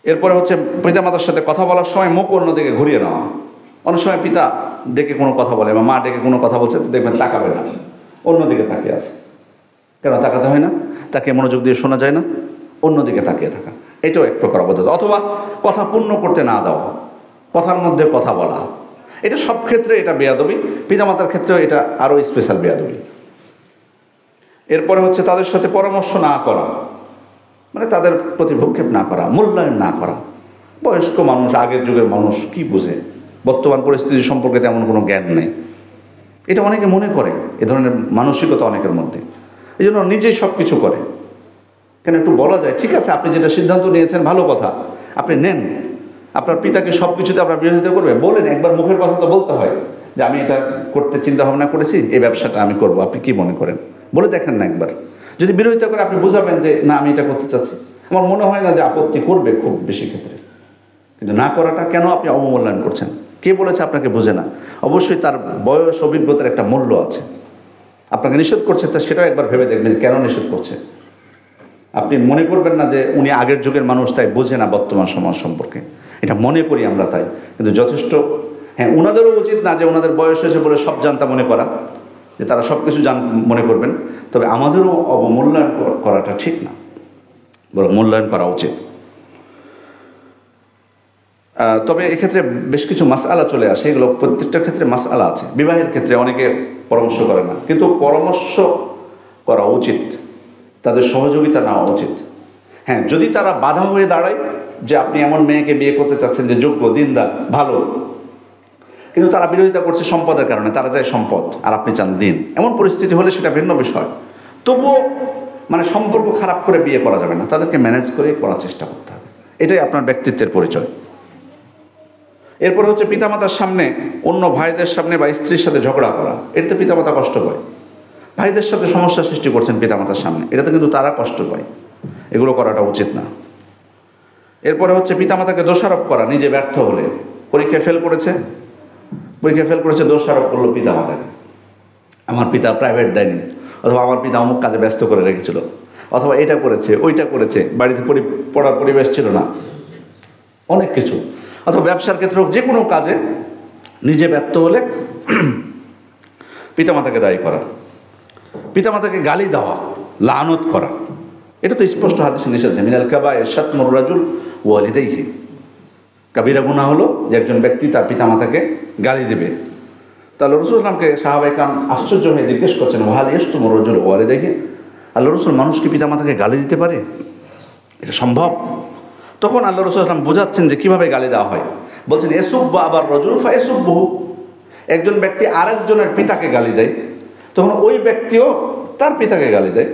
এরপরে হচ্ছে পিতামাতার সাথে কথা বলার সময় মুখ অন্যদিকে ঘুরিয়ে নেওয়া। অনেক সময় পিতা ডেকে কোনো কথা বলে বা মা ডেকে কোনো কথা বলছে, দেখবেন তাকাবে না, অন্যদিকে তাকিয়ে আছে। কেন তাকাতে হয় না? তাকে মনোযোগ দিয়ে শোনা যায় না, অন্যদিকে তাকিয়ে থাকা, এটাও এক প্রকার অবাধ্যতা। অথবা কথা পূর্ণ করতে না দেওয়া, কথার মধ্যে কথা বলা, এটা সব ক্ষেত্রে এটা বেয়াদবি। পিতামাতার ক্ষেত্রেও এটা আরও স্পেশাল বেয়াদবি। এরপরে হচ্ছে তাদের সাথে পরামর্শ না করা, মানে তাদের প্রতি ভ্রুক্ষেপ না করা, মূল্যায়ন না করা। বয়স্ক মানুষ, আগের যুগের মানুষ, কি বুঝে, বর্তমান পরিস্থিতি সম্পর্কে তেমন কোনো জ্ঞান নেই, এটা অনেকে মনে করে। এ ধরনের মানসিকতা অনেকের মধ্যে, এই জন্য নিজেই সব কিছু করে। কেন একটু বলা যায়, ঠিক আছে আপনি যেটা সিদ্ধান্ত নিয়েছেন ভালো কথা, আপনি নেন। আপনার পিতাকে সব কিছুতে আপনার বিরোধিতা করবে, বলেন, একবার মুখের কথা তো বলতে হয় যে আমি এটা করতে চিন্তা ভাবনা করেছি, এই ব্যবসাটা আমি করব, আপনি কি মনে করেন, বলে দেখেন না একবার। যদি বিরোধিতা করে আপনি বুঝাবেন যে না আমি এটা করতে চাচ্ছি, আমার মনে হয় না যে আপত্তি করবে খুব বেশি ক্ষেত্রে। কিন্তু না করাটা কেন আপনি অবমূল্যায়ন করছেন? কে বলেছে আপনাকে বুঝে না? অবশ্যই তার বয়স, অভিজ্ঞতার একটা মূল্য আছে। আপনাকে নিষেধ করছে, তা সেটাও একবার ভেবে দেখবেন কেন নিষেধ করছে। আপনি মনে করবেন না যে উনি আগের যুগের মানুষ তাই বোঝে না বর্তমান সমাজ সম্পর্কে, এটা মনে করি আমরা তাই। কিন্তু যথেষ্ট, হ্যাঁ, ওনাদেরও উচিত না যে ওনাদের বয়স হয়েছে বলে সব জানতা মনে করা, যে তারা সব কিছু মনে করবেন। তবে আমাদেরও অবমূল্যায়ন করাটা ঠিক না, বরং মূল্যায়ন করা উচিত। তবে এক্ষেত্রে বেশ কিছু মাসআলা চলে আসে, এগুলো প্রত্যেকটা ক্ষেত্রে মাসআলা আছে। বিবাহের ক্ষেত্রে অনেকে পরামর্শ করে না, কিন্তু পরামর্শ করা উচিত, তাদের সহযোগিতা নেওয়া উচিত। হ্যাঁ, যদি তারা বাধা হয়ে দাঁড়ায় যে আপনি এমন মেয়েকে বিয়ে করতে চাচ্ছেন যে যোগ্য, দিনদার, ভালো, কিন্তু তারা বিরোধিতা করছে সম্পদের কারণে, তারা চায় সম্পদ আর আপনি চান দিন, এমন পরিস্থিতি হলে সেটা ভিন্ন বিষয়। তবুও মানে সম্পর্ক খারাপ করে বিয়ে করা যাবে না, তাদেরকে ম্যানেজ করে করার চেষ্টা করতে হবে, এটাই আপনার ব্যক্তিত্বের পরিচয়। এরপর হচ্ছে পিতামাতার সামনে, অন্য ভাইদের সামনে বা স্ত্রীর সাথে ঝগড়া করা, এটাতে পিতামাতা কষ্ট পায়। ভাইদের সাথে সমস্যা সৃষ্টি করছেন পিতামাতার সামনে, এটাতে কিন্তু তারা কষ্ট পায়, এগুলো করাটা উচিত না। এরপরে হচ্ছে পিতামাতাকে দোষারোপ করা, নিজে ব্যর্থ হলে, পরীক্ষায় ফেল করেছে, দোষারোপ করলো পিতামাতাকে, আমার পিতা প্রাইভেট দেয়নি, অথবা আমার পিতা অমুক কাজে ব্যস্ত করে রেখেছিল, অথবা এটা করেছে, ওইটা করেছে, বাড়িতে পড়ার পরিবেশ ছিল না, অনেক কিছু। অথবা ব্যবসার ক্ষেত্রে হোক, যে কোনো কাজে নিজে ব্যর্থ হলে পিতামাতাকে দায়ী করা, পিতামাতাকে গালি দেওয়া, লানত করা, এটা তো স্পষ্ট হাদিসে নিষেধ আছে, মিনাল কাবায়ের শাতমুর রাজুল ওয়ালিদাইহি, কাবিরা গুনাহ হলো যে একজন ব্যক্তি তার পিতামাতাকে গালি দেবে। তাহলে রসুল ইসলামকে সাহাবায়ে কেরাম আশ্চর্য হয়ে জিজ্ঞেস করছেন, ওয়াহাল ইয়াশতুমু রাজুলু ওয়ালিদাইহি, আল্লাহ রসুল মানুষ কি পিতামাতাকে গালি দিতে পারে? এটা সম্ভব? তখন আল্লাহ রসুল ইসলাম বোঝাচ্ছেন যে কীভাবে গালি দেওয়া হয়। বলছেন ইয়াসুব্বু আবার রাজুল ফায়াসুব্বুহু, একজন ব্যক্তি আরেকজনের পিতাকে গালি দেয়, তখন ওই ব্যক্তিও তার পিতাকে গালি দেয়।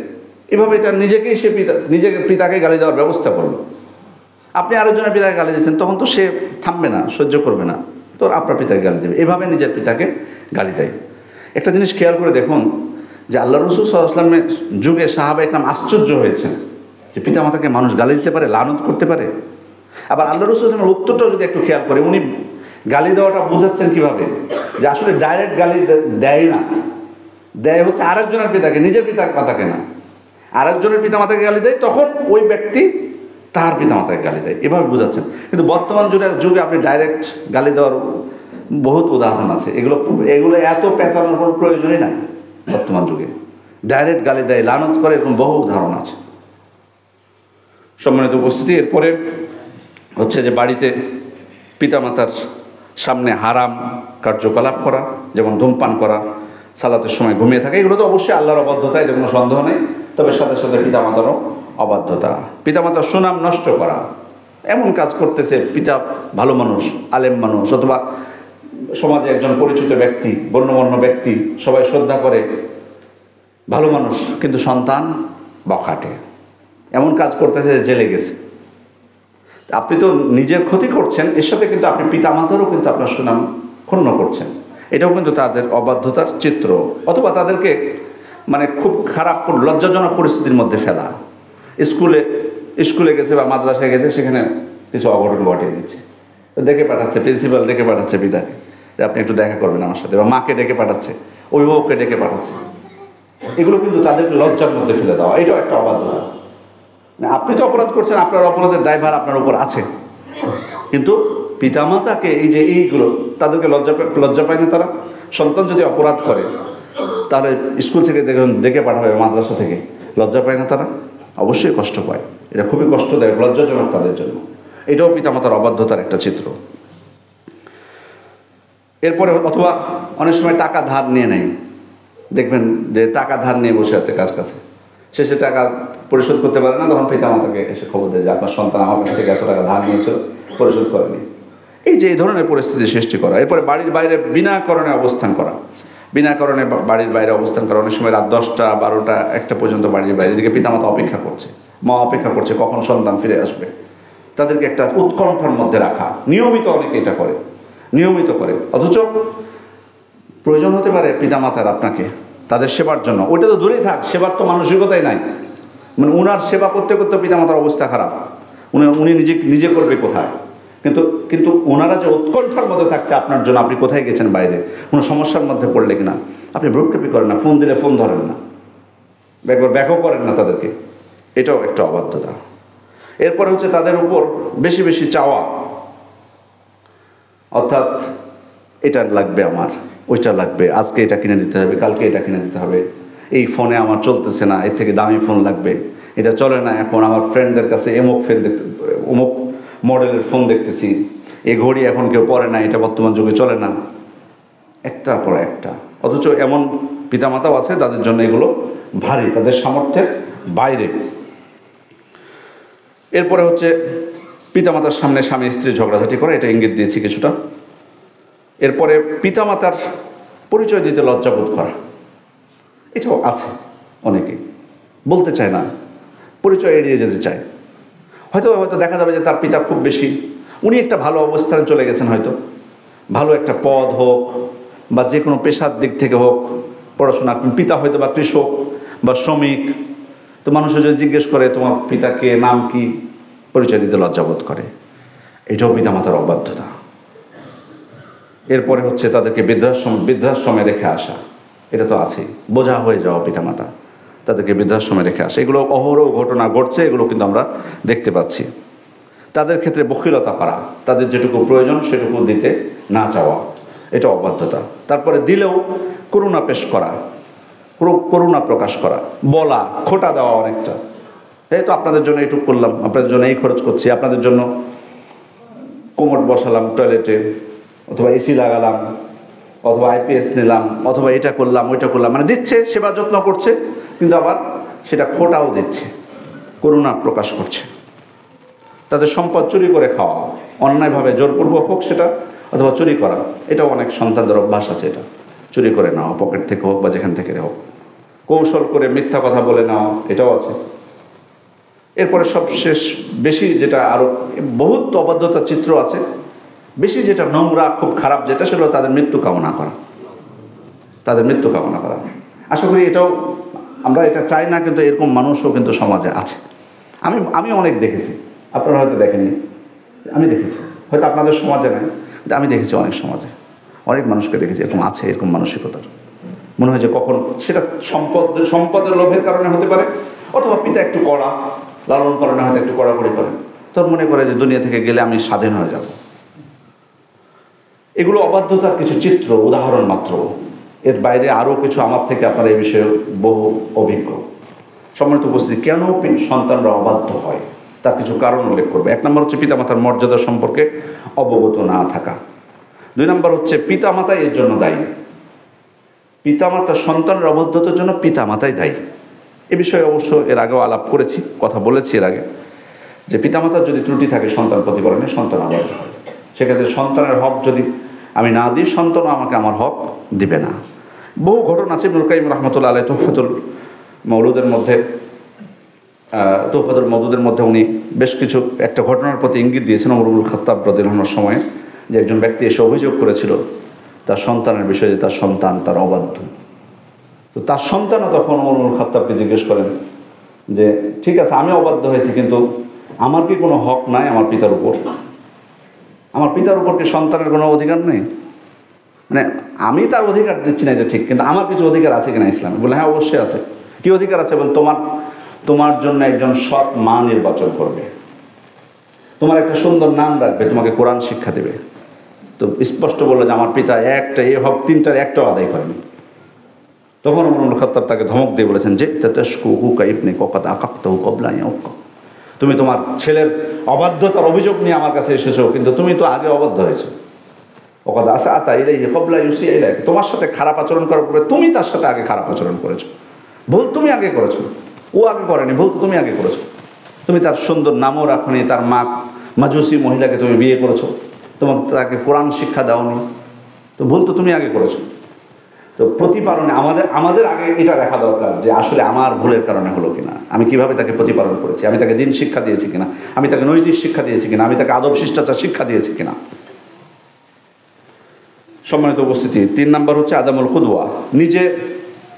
এভাবে এটা নিজেকেই সে নিজের পিতাকে গালি দেওয়ার ব্যবস্থা করলো। আপনি আরেকজনের পিতাকে গালি দিয়েছেন, তখন তো সে থামবে না, সহ্য করবে না, তো আপনার পিতাকে গালি দেবে। এভাবে নিজের পিতাকে গালি দেয়। একটা জিনিস খেয়াল করে দেখুন যে আল্লাহ রসুল সাল্লাল্লাহু আলাইহি ওয়াসাল্লামের যুগে সাহাবায়ে কেরাম আশ্চর্য হয়েছেন যে পিতামাতাকে মানুষ গালি দিতে পারে, লানত করতে পারে। আবার আল্লাহ রসুল সাল্লাল্লাহু আলাইহি ওয়াসাল্লামের উত্তরটাও যদি একটু খেয়াল করে, উনি গালি দেওয়াটা বোঝাচ্ছেন কিভাবে, যে আসলে ডাইরেক্ট গালি দেয় না, দেয় হচ্ছে আরেকজনের পিতাকে, নিজের পিতামাতাকে না। আরেকজনের পিতামাতাকে গালি দেয়, তখন ওই ব্যক্তি তার পিতামাতাকে গালি দেয়, এভাবে বোঝাচ্ছেন। কিন্তু বর্তমান যুগে আপনি ডাইরেক্ট গালি দেওয়ার বহুত উদাহরণ আছে। এগুলো এত পেঁচানোর কোনো প্রয়োজনই নাই। বর্তমান যুগে ডাইরেক্ট গালি দেয়, লানত করে, এরকম বহু উদাহরণ আছে। সম্মানিত উপস্থিতি, এরপরে হচ্ছে যে বাড়িতে পিতামাতার সামনে হারাম কার্যকলাপ করা, যেমন ধূমপান করা, সালাতের সময় ঘুমিয়ে থাকা, এগুলো তো অবশ্যই আল্লাহর অবাধ্যতা, এতে কোনো সন্দেহ নেই। তবে সাথে সাথে পিতামাতারও অবাধ্যতা, পিতামাতার সুনাম নষ্ট করা, এমন কাজ করতেছে পিতা ভালো মানুষ, আলেম মানুষ, অথবা সমাজে একজন পরিচিত ব্যক্তি, গণ্যমান্য ব্যক্তি, সবাই শ্রদ্ধা করে, ভালো মানুষ, কিন্তু সন্তান বখাটে, এমন কাজ করতেছে যে জেলে গেছে। আপনি তো নিজের ক্ষতি করছেন, এর সাথে কিন্তু আপনি পিতামাতারও কিন্তু আপনার সুনাম ক্ষুণ্ণ করছেন। এটাও কিন্তু তাদের অবাধ্যতার চিত্র, অথবা তাদেরকে মানে খুব খারাপ লজ্জাজনক পরিস্থিতির মধ্যে ফেলা। স্কুলে গেছে বা মাদ্রাসায় গেছে, সেখানে কিছু অঘটন ঘটিয়ে দিচ্ছে, ডেকে পাঠাচ্ছে, প্রিন্সিপাল ডেকে পাঠাচ্ছে পিতাকে যে আপনি একটু দেখা করবেন আমার সাথে, বা মাকে ডেকে পাঠাচ্ছে, অভিভাবককে ডেকে পাঠাচ্ছে। এগুলো কিন্তু তাদেরকে লজ্জার মধ্যে ফেলে দেওয়া, এটাও একটা অবাধ্যতা। আপনি তো অপরাধ করছেন, আপনার অপরাধের দায়ভার আপনার উপর আছে, কিন্তু পিতামাতাকে এই যে এইগুলো, তাদেরকে লজ্জা পায় না তারা। সন্তান যদি অপরাধ করে তাহলে স্কুল থেকে ডেকে পাঠাবে, মাদ্রাসা থেকে, লজ্জা পায় না তারা? অবশ্যই কষ্ট পায়। এটা খুবই কষ্টদায়ক, লজ্জাজনক তাদের জন্য। এটাও পিতামাতার অবাধ্যতার একটা চিত্র। এরপরে অথবা অনেক সময় টাকা ধার নিয়ে নেয়, দেখবেন যে টাকা ধার নিয়ে বসে আছে কাছে, শেষে টাকা পরিশোধ করতে পারে না, তখন পিতামাতাকে এসে খবর দেয় যে আপনার সন্তান আমার কাছ থেকে এত টাকা ধার নিয়েছিল, পরিশোধ করেনি। এই যে এই ধরনের পরিস্থিতি সৃষ্টি করা। এরপরে বাড়ির বাইরে বিনা কারণে অবস্থান করা, বিনা কারণে বাড়ির বাইরে অবস্থান করা, অনেক সময় রাত 10টা, 12টা, 1টা পর্যন্ত বাড়ির বাইরে, এদিকে পিতামাতা অপেক্ষা করছে, মা অপেক্ষা করছে কখন সন্তান ফিরে আসবে, তাদেরকে একটা উৎকণ্ঠার মধ্যে রাখা। নিয়মিত অনেকে এটা করে, নিয়মিত করে, অথচ প্রয়োজন হতে পারে পিতামাতার আপনাকে তাদের সেবার জন্য, ওইটা তো দূরেই থাক, সেবার তো মানসিকতাই নাই। মানে ওনার সেবা করতে করতে পিতামাতার অবস্থা খারাপ, উনি নিজে করবে কোথায়? কিন্তু ওনারা যে উৎকণ্ঠার মধ্যে থাকছে আপনার জন্য, আপনি কোথায় গেছেন বাইরে, কোনো সমস্যার মধ্যে পড়লে কিনা, আপনি ভ্রুক্ষেপই করেন না, ফোন দিলে ফোন ধরেন না, একবার ব্যাকও করেন না তাদেরকে, এটাও একটা অবাধ্যতা। এরপরে হচ্ছে তাদের উপর বেশি বেশি চাওয়া, অর্থাৎ এটা লাগবে আমার, ওইটা লাগবে, আজকে এটা কিনে দিতে হবে, কালকে এটা কিনে দিতে হবে, এই ফোনে আমার চলতেছে না, এর থেকে দামি ফোন লাগবে, এটা চলে না এখন, আমার ফ্রেন্ডদের কাছে অমুক মডেলের ফোন দেখতেছি, এই ঘড়ি এখন কেউ পরে না, এটা বর্তমান যুগে চলে না, একটা পর একটা। অথচ এমন পিতামাতাও আছে তাদের জন্য এগুলো ভারী, তাদের সামর্থ্যের বাইরে। এরপরে হচ্ছে পিতামাতার সামনে স্বামী স্ত্রী ঝগড়াঝাটি করা, এটা ইঙ্গিত দিয়েছি কিছুটা। এরপরে পিতামাতার পরিচয় দিতে লজ্জাবোধ করা, এটাও আছে, অনেকে বলতে চায় না, পরিচয় এড়িয়ে যেতে চায়। হয়তো দেখা যাবে যে তার পিতা খুব বেশি, উনি একটা ভালো অবস্থানে চলে গেছেন, হয়তো ভালো একটা পদ হোক বা যে কোনো পেশার দিক থেকে হোক, পড়াশোনা, পিতা হয়তো বা কৃষক বা শ্রমিক, তো মানুষের যদি জিজ্ঞেস করে তোমার পিতাকে নাম কি, পরিচয় দিতে লজ্জাবোধ করে, এটাও পিতামাতার অবাধ্যতা। এরপরে হচ্ছে তাদেরকে বৃদ্ধাশ্রমে রেখে আসা, এটা তো আছেই, বোঝা হয়ে যাওয়া পিতামাতা, তাদেরকে বৃদ্ধাশ্রমে রেখে আসে, এগুলো অহরহ ঘটনা ঘটছে, এগুলো কিন্তু আমরা দেখতে পাচ্ছি। তাদের ক্ষেত্রে বখিলতা করা, তাদের যেটুকু প্রয়োজন সেটুকু দিতে না চাওয়া, এটা অবাধ্যতা। তারপরে দিলেও করুণা পেশ করা, করুণা প্রকাশ করা, বলা, খোটা দেওয়া অনেকটা, এই তো আপনাদের জন্য এইটুকু করলাম, আপনাদের জন্য এই খরচ করছি, আপনাদের জন্য কোমোড বসালাম টয়লেটে, অথবা এসি লাগালাম, অথবা আইপিএস নিলাম, অথবা এটা করলাম ওইটা করলাম, মানে দিচ্ছে, সেবা যত্ন করছে, কিন্তু আবার সেটা খোটাও দিচ্ছে, করুণা প্রকাশ করছে। তাদের সম্পদ চুরি করে খাওয়া, অন্যায়ভাবে জোরপূর্বক হোক সেটা, অথবা চুরি করা, এটাও অনেক সন্তানদের অভ্যাস আছে। এটা চুরি করে নেওয়া, পকেট থেকে হোক বা যেখান থেকে হোক, কৌশল করে মিথ্যা কথা বলে নেওয়া, এটাও আছে। এরপরে সবশেষ বেশি যেটা, আরও বহুত অবাধ্যতার চিত্র আছে, বেশি যেটা নোংরা, খুব খারাপ যেটা, সেগুলো তাদের মৃত্যু কামনা করা, তাদের মৃত্যু কামনা করা। আশা করি এটাও, আমরা এটা চাই না, কিন্তু এরকম মানুষও কিন্তু সমাজে আছে। আমি অনেক দেখেছি, আপনারা হয়তো দেখেননি, আমি দেখেছি, হয়তো আপনাদের সমাজে নাই, কিন্তু আমি দেখেছি অনেক সমাজে, অনেক মানুষকে দেখেছি এরকম আছে, এরকম মানসিকতার। মনে হয় যে কখন সেটা সম্পদের লোভের কারণে হতে পারে, অথবা পিতা একটু কড়া, লালন পালনে হয়তো একটু কড়াকড়ি করে, তোর মনে করে যে দুনিয়া থেকে গেলে আমি স্বাধীন হয়ে যাব। এগুলো অবাধ্যতার কিছু চিত্র, উদাহরণ মাত্র। এর বাইরে আরও কিছু আমার থেকে আপনারা এই বিষয়ে বহু অভিজ্ঞ। সম্মানিত উপস্থিতি, কেন সন্তানরা অবাধ্য হয় তার কিছু কারণ উল্লেখ করবে। 1 নম্বর হচ্ছে পিতামাতার মর্যাদা সম্পর্কে অবগত না থাকা। 2 নম্বর হচ্ছে পিতামাতাই এর জন্য দায়ী। পিতামাতা সন্তানের অবাধ্যতার জন্য পিতামাতাই দায়ী। এ বিষয়ে অবশ্য এর আগেও আলাপ করেছি, কথা বলেছি এর আগে, যে পিতামাতার যদি ত্রুটি থাকে সন্তান প্রতিপালনে, সন্তান অবাধ্য হয়। সেক্ষেত্রে সন্তানের হক যদি আমি না দিই, সন্তানও আমাকে আমার হক দিবে না। বহু ঘটনা আছে। ইবনুল কাইয়িম রাহমাতুল্লাহ আলাইহি তুহফাতুল মওলুদের মধ্যে, তুহফাতুল মওদুদের মধ্যে উনি বেশ কিছু একটা ঘটনার প্রতি ইঙ্গিত দিয়েছেন। ওমর ইবনুল খাত্তাব রাদিয়াল্লাহু আনহুর সময়ে যে একজন ব্যক্তি এসে অভিযোগ করেছিল তার সন্তানের বিষয়ে, যে তার সন্তান তার অবাধ্য। তো তার সন্তানও তখন ওমর ইবনুল খাত্তাবকে জিজ্ঞেস করেন যে ঠিক আছে, আমি অবাধ্য হয়েছি, কিন্তু আমার কি কোনো হক নাই আমার পিতার উপর? আমার পিতার উপর কি সন্তানের কোনো অধিকার নেই? মানে আমি তার অধিকার দিচ্ছি না, এটা ঠিক, কিন্তু আমার কিছু অধিকার আছে কিনা ইসলামে? বলে হ্যাঁ, অবশ্যই আছে। কি অধিকার আছে? বলে তোমার জন্য একজন সৎ মা নির্বাচন করবে, তোমার একটা সুন্দর নাম রাখবে, তোমাকে কোরআন শিক্ষা দেবে। তো স্পষ্ট বললো যে আমার পিতা একটা, এই হক 3টার একটাও আদায় করেনি। তখন ওমর ইবনুল খাত্তাব তাকে ধমক দিয়ে বলেছেন যে তুমি তোমার ছেলের অবাধ্যতার অভিযোগ নিয়ে আমার কাছে এসেছো, কিন্তু তুমি তো আগে অবাধ্য হয়েছো। তোমার সাথে খারাপ আচরণ করার পূর্বে তুমি তার সাথে আগে খারাপ আচরণ করেছো, ভুল তুমি আগে করেছো, ও আগে করেনি, ভুল তো তুমি আগে করেছো। তুমি তার সুন্দর নামও রাখনি, তার মা মাজুসি মহিলাকে তুমি বিয়ে করেছো, তাকে কোরআন শিক্ষা দাওনি, তো ভুল তো তুমি আগে করেছো। তো প্রতিপালনে আমাদের আগে এটা দেখা দরকার যে আসলে আমার ভুলের কারণে হলো কিনা, আমি কিভাবে তাকে প্রতিপালন করেছি, আমি তাকে দিন শিক্ষা দিয়েছি কিনা, আমি তাকে নৈতিক শিক্ষা দিয়েছি কিনা, আমি তাকে আদব শিষ্টাচার শিক্ষা দিয়েছি কিনা। সম্মানিত উপস্থিতি, 3 নম্বর হচ্ছে আদামুল কুদওয়া, নিজে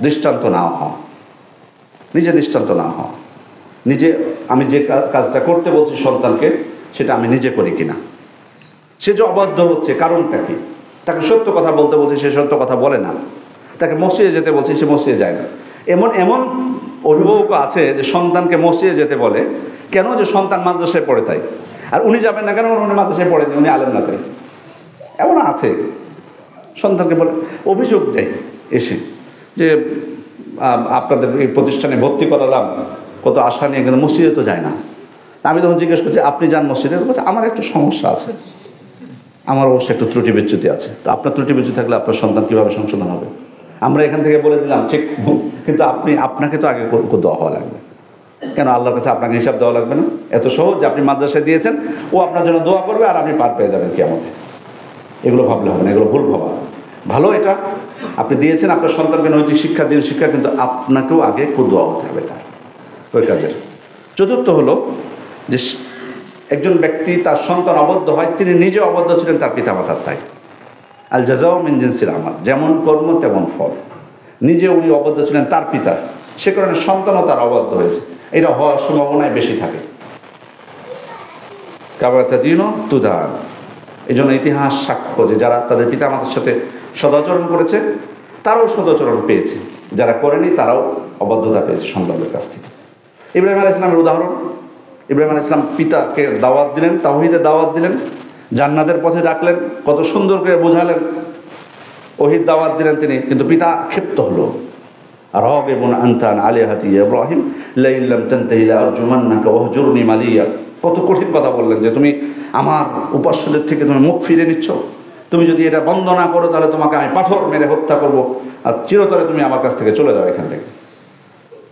দৃষ্টান্ত না হওয়া। নিজে দৃষ্টান্ত না হওয়া, নিজে আমি যে কাজটা করতে বলছি সন্তানকে, সেটা আমি নিজে করি কিনা। সে যে অবাধ্য হচ্ছে কারণটা কি? তাকে সত্য কথা বলতে বলছে, সে সত্য কথা বলে না। তাকে মসজিদে যেতে বলছে, সে মসজিদে যায় না। এমন অভিভাবক আছে যে সন্তানকে মসজিদে যেতে বলে, কেন? যে সন্তান মাদ্রাসায় পড়ে তাই। আর উনি যাবেন না কেন? উনি মাদ্রাসায় পড়েনি, উনি আলেম না তাই। এমন আছে, সন্তানকে বলে, অভিযোগ দেয় এসে যে আপনাদের এই প্রতিষ্ঠানে ভর্তি করালাম কত আশা নিয়ে, কিন্তু মসজিদে তো যায় না। আমি তখন জিজ্ঞেস করছি আপনি যান মসজিদে? বলছে আমার একটু সমস্যা আছে, আমার অবশ্যই একটু ত্রুটি বিচ্যুতি আছে। তো আপনার ত্রুটি বিচ্যুতি থাকলে আপনার সন্তান কীভাবে সংশোধন হবে? আমরা এখান থেকে বলে দিলাম ঠিক, কিন্তু আপনাকে তো আগে দোয়া হওয়া লাগবে। কেন আল্লাহর কাছে আপনাকে হিসাব দেওয়া লাগবে না? এত সহজ যে আপনি মাদ্রাসায় দিয়েছেন, ও আপনার জন্য দোয়া করবে আর আপনি পার পেয়ে যাবেন কিয়ামতে। এগুলো ভাবলে হবে না, এগুলো ভুল ভাবা। ভালো এটা আপনি দিয়েছেন আপনার সন্তানকে নৈতিক শিক্ষা, দিন শিক্ষা, কিন্তু আপনাকেও আগে দোয়া হতে হবে তার ওই কাজের। চতুর্থ হলো যে একজন ব্যক্তি তার সন্তান অবদ্ধ হয়, তিনি নিজে অবদ্ধ ছিলেন তার পিতামাতার তাই। আল জাযাউ মিন জিনসিল আমাল, যেমন কর্ম তেমন ফল। নিজে উনি অবদ্ধ ছিলেন তার পিতার, সে কারণে সন্তানও তার অবদ্ধ হয়েছে। এটা হওয়ার সম্ভাবনায় বেশি থাকে। কাবাতাদিনও তুদান, এই জন্য ইতিহাস সাক্ষ্য যে যারা তাদের পিতামাতার সাথে সদাচরণ করেছে তারাও সদাচরণ পেয়েছে, যারা করেনি তারাও অবাধ্যতা পেয়েছে সন্তানদের কাছ থেকে। ইব্রাহিম আলাইহিস সালামের উদাহরণ, ইব্রাহিম আলাইহিস সালাম পিতাকে দাওয়াত দিলেন, তাওহীদের দাওয়াত দিলেন, জান্নাতের পথে ডাকলেন, কত সুন্দর করে বোঝালেন, ওহীর দাওয়াত দিলেন তিনি, কিন্তু পিতা ক্ষিপ্ত হলো। রাগিবুন আনতা আন আলিহাতি ইয়া ইব্রাহিম লাইন লাম তানতাহি লাআরজুমান্নাকা ওয়াহজুরনি মালিয়া। কত কঠিন কথা বললেন যে তুমি আমার উপাস্যদের থেকে তুমি মুখ ফিরে নিচ্ছ, তুমি যদি এটা বন্ধ না করো তাহলে তোমাকে আমি পাথর মেরে হত্যা করব, আর চিরতরে তুমি আমার কাছ থেকে চলে যাও এখান থেকে।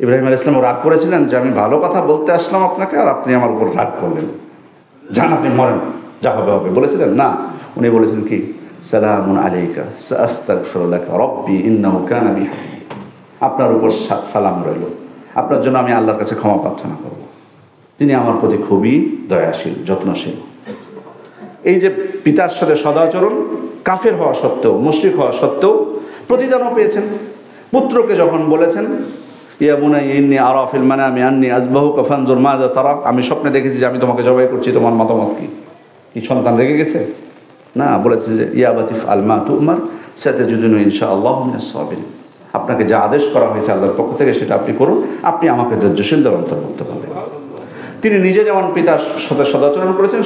ইব্রাহিম আলাইহিস সালাম রাগ করেছিলেন যে আমি ভালো কথা বলতে আসলাম আপনাকে আর আপনি আমার উপর রাগ করলেন, যান আপনি মরেন, যা হবে হবে বলেছিলেন না। উনি বলেছিলেন কি, সালামুন আলাইকা সাআস্তাগফিরু লাকা রাব্বি ইন্নাহু কানা বি হাফিযা। আপনার উপর সালাম রইল, আপনার জন্য আমি আল্লাহর কাছে ক্ষমা প্রার্থনা করব, তিনি আমার প্রতি খুবই দয়াশীল যত্নশীল। এই যে পিতার সাথে সদাচরণ, কাফের হওয়া সত্ত্বেও, মুশরিক হওয়া সত্ত্বেও প্রতিদানও পেয়েছেন। পুত্রকে যখন বলেছেন ইয়া বুনাইয়া ইন্নী আরা ফিল মানামি আন্নী আযবাহুকা ফানজুর মাযা তারা, আমি স্বপ্নে দেখেছি যে আমি তোমাকে জবাই করছি, তোমার মতামত কি? কি সন্তান রেগে গেছে? না, বলেছে যে ইয়া আবাতি ইফআল মা তু'মার সাতাজিদুনি ইনশাআল্লাহু মিনাস সাবিরিন। আপনাকে যা আদেশ করা হয়েছে আল্লাহর পক্ষ থেকে সেটা আপনি করুন, আপনি আমাকে ধৈর্যশীলদের অন্তর্ভুক্ত করবেন। তিনি নিজে যেমন পিতার সাথে সদাচরণ করেছেন,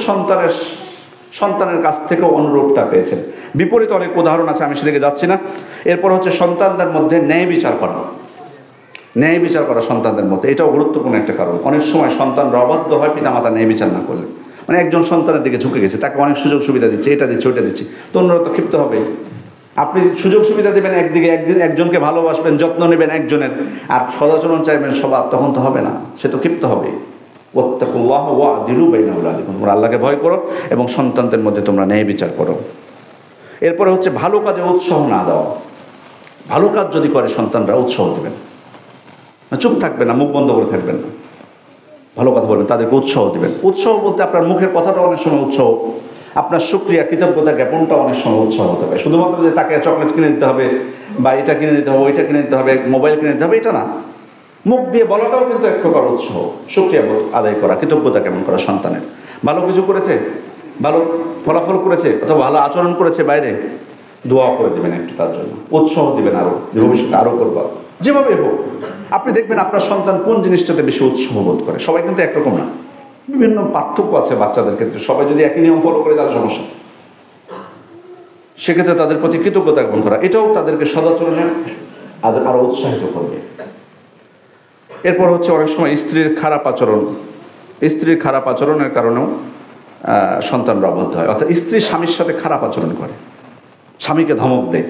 সন্তানের কাছ থেকেও অনুরূপটা পেয়েছেন। বিপরীত অনেক উদাহরণ আছে, আমি সেদিকে যাচ্ছি না। এরপর হচ্ছে সন্তানদের মধ্যে ন্যায় বিচার করা। ন্যায় বিচার করা সন্তানদের মধ্যে, এটাও গুরুত্বপূর্ণ একটা কারণ। অনেক সময় সন্তানরা অবাধ্য হয় পিতামাতা ন্যায় বিচার না করলে। মানে একজন সন্তানের দিকে ঝুঁকে গেছে, তাকে অনেক সুযোগ সুবিধা দিচ্ছে, এটা দিচ্ছে ওইটা দিচ্ছে, তো অন্যরা তো ক্ষিপ্ত হবে। আপনি সুযোগ সুবিধা দেবেন একদিকে, একজনকে ভালোবাসবেন, যত্ন নেবেন একজনের, আর সদাচরণ চাইবেন সবার, তখন তো হবে না, সে তো ক্ষিপ্ত হবে। ওয়াত্তাকুল্লাহ ওয়া'দিলু বাইনা আওলাদিকুম, তোমরা আল্লাহকে ভয় করো এবং সন্তানদের মধ্যে তোমরা ন্যায় বিচার করো। এরপরে হচ্ছে ভালো কাজে উৎসাহ না দেওয়া। ভালো কাজ যদি করে সন্তানরা উৎসাহ দেবেন, চুপ থাকবেন না, মুখ বন্ধ করে থাকবেন না, ভালো কথা বলবেন, তাদেরকে উৎসাহ দেবেন। উৎসাহ বলতে আপনার মুখের কথাটা অনেক সময় উৎসাহ, আপনার শুকরিয়া কৃতজ্ঞতা জ্ঞাপনটা অনেক সময় উৎসাহ হতে হবে। শুধুমাত্র যে তাকে চকলেট কিনে দিতে হবে বা এটা কিনে দিতে হবে, ওইটা কিনে দিতে হবে, মোবাইল কিনে দিতে হবে, এটা না। মুখ দিয়ে বলাটাও কিন্তু এক প্রকার উৎসাহ, শুকরিয়া আদায় করা, কৃতজ্ঞতা জ্ঞাপন করা সন্তানের। ভালো কিছু করেছে, ভালো ফলাফল করেছে অথবা ভালো আচরণ করেছে বাইরে, দোয়া করে দেবেন একটু তার জন্য, উৎসাহ দিবেন আরও, যে ভবিষ্যতে আরও করবা, যেভাবে হোক। আপনি দেখবেন আপনার সন্তান কোন জিনিসটাতে বেশি উৎসাহ বোধ করে। সবাই কিন্তু একরকম না, বিভিন্ন পার্থক্য আছে বাচ্চাদের ক্ষেত্রে। সবাই যদি একই নিয়ম ফলো করে তাহলে সমস্যা। সেক্ষেত্রে তাদের প্রতি কৃতজ্ঞতা জ্ঞাপন করা, এটাও তাদেরকে সদাচরণে আরো উৎসাহিত করবে। এরপর হচ্ছে অনেক সময় স্ত্রীর খারাপ আচরণ, স্ত্রীর খারাপ আচরণের কারণেও সন্তানরা অবাধ্য হয়। অর্থাৎ স্ত্রী স্বামীর সাথে খারাপ আচরণ করে, স্বামীকে ধমক দেয়,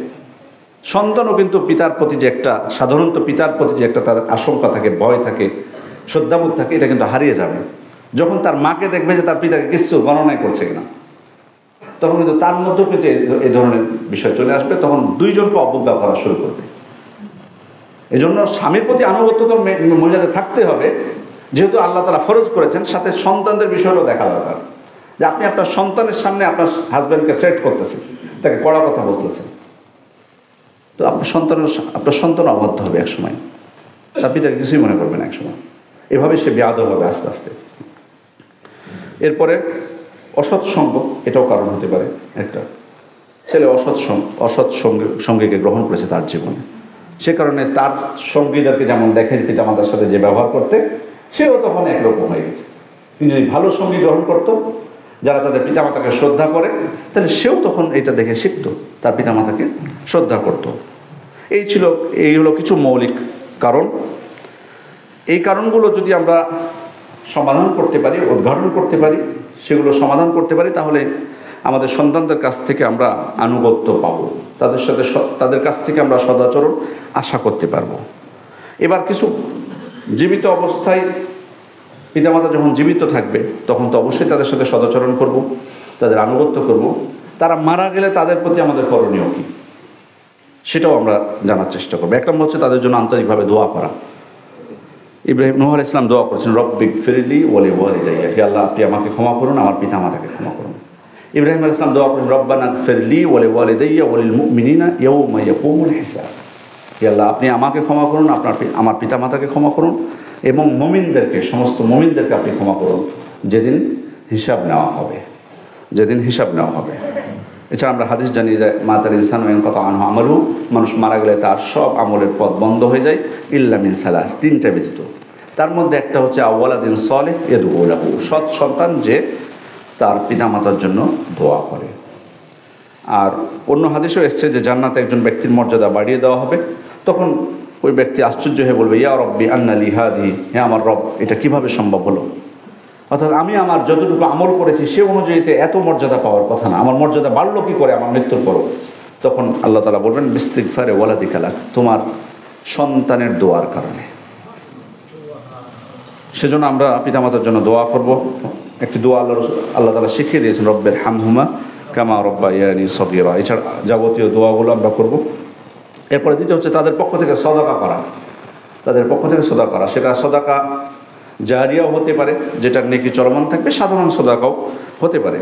সন্তানও কিন্তু পিতার প্রতি যে একটা, সাধারণত পিতার প্রতি যে একটা তার আশঙ্কা থাকে, ভয় থাকে, শ্রদ্ধাবোধ থাকে, এটা কিন্তু হারিয়ে যাবে যখন তার মাকে দেখবে যে তার পিতাকে কিছু গণনায় করছে কিনা। তখন কিন্তু তার মধ্যেও কিন্তু এই ধরনের বিষয় চলে আসবে, তখন দুইজনকে অবজ্ঞা করা শুরু করবে। এজন্য স্বামীর প্রতি আনুগত্য তো মহিলাদের থাকতে হবে, যেহেতু আল্লাহ তাআলা ফরজ করেছেন, সাথে সন্তানদের বিষয়টাও দেখা দরকার। যে আপনি আপনার সন্তানের সামনে আপনার হাজব্যান্ডকে থ্রেট করতেছেন, তাকে কড়া কথা বলতেছেন, তো আপনার সন্তান অবাধ্য হবে এক সময়, তার পিতাকে কিছুই মনে করবেন এক সময়। এভাবে সে বেয়াদব হবে আস্তে আস্তে। এরপরে অসৎ সঙ্গ, এটাও কারণ হতে পারে। একটা ছেলে অসৎ সঙ্গীকে গ্রহণ করেছে তার জীবনে, সে কারণে তার সঙ্গীদেরকে যেমন দেখে পিতামাতার সাথে যে ব্যবহার করতে, সেও তখন একরকম হয়ে গেছে। তিনি যদি ভালো সঙ্গী গ্রহণ করত, যারা তাদের পিতামাতাকে শ্রদ্ধা করে, তাহলে সেও তখন এটা দেখে শিখত, তার পিতামাতাকে শ্রদ্ধা করত। এই হলো কিছু মৌলিক কারণ। এই কারণগুলো যদি আমরা সমাধান করতে পারি, উদ্ঘাটন করতে পারি, সেগুলো সমাধান করতে পারি, তাহলে আমাদের সন্তানদের কাছ থেকে আমরা আনুগত্য পাব, তাদের কাছ থেকে আমরা সদাচরণ আশা করতে পারবো। এবার কিছু জীবিত অবস্থায় পিতামাতা যখন জীবিত থাকবে, তখন তো অবশ্যই তাদের সাথে সদাচরণ করব, তাদের আনুগত্য করব। তারা মারা গেলে তাদের প্রতি আমাদের করণীয় কী, সেটাও আমরা জানার চেষ্টা করবো। এক নম্বর হচ্ছে তাদের জন্য আন্তরিকভাবে দোয়া করা। নূহ আলাইহিস সালাম দোয়া করেছেন, রব্বিক ফিরলি ওয়ালি ওয়ালিদাইয়া, হে আল্লাহ আপনি আমাকে ক্ষমা করুন, আমার পিতা মাতাকে ক্ষমা করুন। ইব্রাহিম আলাইহিস সালাম দোয়া করেন, রব্বানা ফিরলি ওয়ালি ওয়ালিদাইয়া ওয়ালিল মুমিনিনা ইয়াওমা ইয়াকুমুল হিসাব, হে আল্লাহ আপনি আমাকে ক্ষমা করুন, আমার পিতা মাতাকে ক্ষমা করুন এবং মুমিনদেরকে, সমস্ত মুমিনদেরকে আপনি ক্ষমা করুন যেদিন হিসাব নেওয়া হবে। এছাড়া আমরা হাদিস জানি যে মাতাল ইনসান ওয়াইনকাতা আনহু আমালু, মানুষ মারা গেলে তার সব আমলের পথ বন্ধ হয়ে যায়, ইল্লা মিন সালাস, তিনটা ব্যতীত। তার মধ্যে একটা হচ্ছে আওয়ালাদিন সালেহ ইয়াদউ লাহু, সৎ সন্তান যে তার পিতামাতার জন্য দোয়া করে। আর অন্য হাদিসেও এসছে যে জান্নাতে একজন ব্যক্তির মর্যাদা বাড়িয়ে দেওয়া হবে, তখন ওই ব্যক্তি আশ্চর্য হয়ে বলবে, ইয়া রব্বি আন্না লি হাদি, হে আমার রব, এটা কিভাবে সম্ভব হলো? অর্থাৎ আমি আমার যতটুকু আমল করেছি সে অনুযায়ীতে এত মর্যাদা পাওয়ার কথা না, আমার মর্যাদা বাড়লো কি করে আমার মৃত্যুর পর? তখন আল্লাহ তাআলা বলবেন, বিস্তিগফারে ওয়ালাদিকা লাক, তোমার সন্তানের দোয়ার কারণে। সেজন্য আমরা পিতামাতার জন্য দোয়া করব। একটি দোয়া আল্লাহ তাআলা শিখিয়ে দিয়েছেন, রব্বের হামহুমা কামা রব্বায়ানি সগীরা। এছাড়া যাবতীয় দোয়াগুলো আমরা করব। এরপরে দ্বিতীয় হচ্ছে তাদের পক্ষ থেকে সদাকা করা, তাদের পক্ষ থেকে সদাকা করা। সেটা সদাকা জারিয়াও হতে পারে, যেটার নেকি চলমান থাকবে, সাধারণ সদাকাও হতে পারে।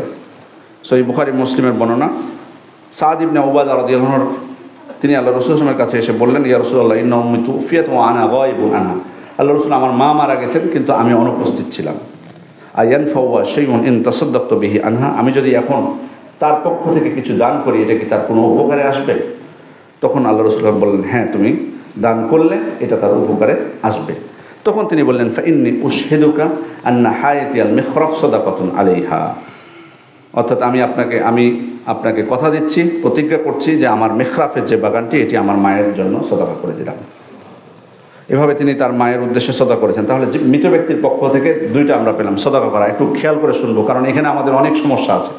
সহিহ বুখারী মুসলিমের বর্ণনা, সাদ ইবনে উবাদা রাদিয়াল্লাহু আনহু তিনি আল্লাহ রাসূল সাল্লাল্লাহু আলাইহি ওয়াসাল্লামের কাছে এসে বললেন, ইয়া রাসূলুল্লাহ ইন্না উম্মি তুফিয়াত ওয়া আনা গায়িবুন আনহা। আল্লাহ রাসূল, আমার মা মারা গেছেন কিন্তু আমি অনুপস্থিত ছিলাম। আয়ানফাউ শাইউন ইন তাসাদ্দাকতু বিহি আনহা, আমি যদি এখন তার পক্ষ থেকে কিছু দান করি এটা কি তার কোনো উপকারে আসবে? তখন আল্লাহ রাসূল বললেন, হ্যাঁ, তুমি দান করলে এটা তার উপকারে আসবে। তখন তিনি বললেন, ফাইন্নী উশহিদুকা আন্না হায়াতিয়াল মিখরাফ সাদাকাতুন আলাইহা, অর্থাৎ আমি আপনাকে কথা দিচ্ছি, প্রতিজ্ঞা করছি যে আমার মিখরাফের যে বাগানটি এটি আমার মায়ের জন্য সদাকা করে দিলাম। এভাবে তিনি তার মায়ের উদ্দেশ্যে সদাকা করেছেন। তাহলে মৃত ব্যক্তির পক্ষ থেকে দুইটা আমরা পেলাম, সদাকা করা। একটু খেয়াল করে শুনবো, কারণ এখানে আমাদের অনেক সমস্যা আছে।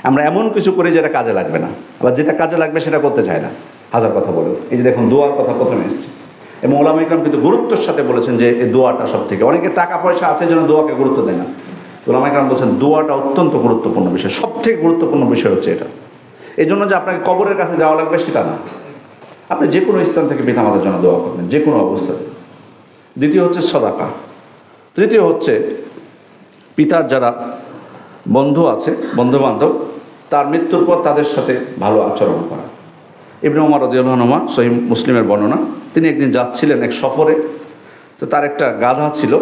আমরা এমন কিছু করি যেটা কাজে লাগবে না, আবার যেটা কাজে লাগবে সেটা করতে চায় না, হাজার কথা বলে। এই যে দেখুন, দোয়ার কথা প্রথমে এসেছে, এবং ওলামা ইকরাম কিন্তু গুরুত্বের সাথে বলেছেন যে এই দোয়াটা সব থেকে, অনেকে টাকা পয়সা আছে যেন দোয়াকে গুরুত্ব দেয় না। ওলামা ইকরাম বলছেন দোয়াটা অত্যন্ত গুরুত্বপূর্ণ বিষয়, সব থেকে গুরুত্বপূর্ণ বিষয় হচ্ছে এটা। এই জন্য যে আপনাকে কবরের কাছে যাওয়া লাগবে সেটা না, আপনি যে কোনো স্থান থেকে পিতামাতার জন্য দোয়া করবেন, যে কোনো অবস্থাতে। দ্বিতীয় হচ্ছে সদাকা। তৃতীয় হচ্ছে পিতার যারা বন্ধু আছে, বন্ধুবান্ধব, তার মৃত্যুর পর তাদের সাথে ভালো আচরণ করা। ইবনে ওমর রাদিয়াল্লাহু আনহু, সহিহ মুসলিমের বর্ণনা, তিনি একদিন যাচ্ছিলেন এক সফরে। তো তার একটা গাধা ছিল,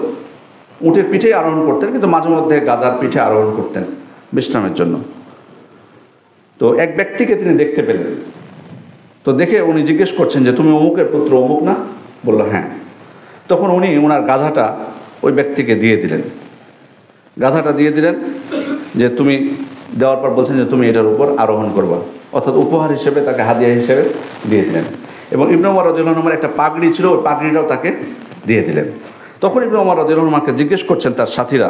উটের পিঠে আরোহণ করতেন, কিন্তু মাঝে মধ্যে গাধার পিঠে আরোহণ করতেন বিশ্রামের জন্য। তো এক ব্যক্তিকে তিনি দেখতে পেলেন। তো দেখে উনি জিজ্ঞেস করছেন যে, তুমি অমুকের পুত্র অমুক না? বলল, হ্যাঁ। তখন উনি ওনার গাধাটা ওই ব্যক্তিকে দিয়ে দিলেন। গাধাটা দিয়ে দিলেন, যে তুমি দেওয়ার পর বলছেন যে তুমি এটার উপর আরোহণ করবা, অর্থাৎ উপহার হিসেবে তাকে হাদিয়া হিসেবে দিয়ে দিলেন। এবং ইবনে ওমর রাদিয়াল্লাহু আনহুর একটা পাগড়ি ছিল, ওই পাগড়িটাও তাকে দিয়ে দিলেন। তখন ইবনে ওমর রাদিয়াল্লাহু আনহুকে জিজ্ঞেস করছেন তার সাথীরা,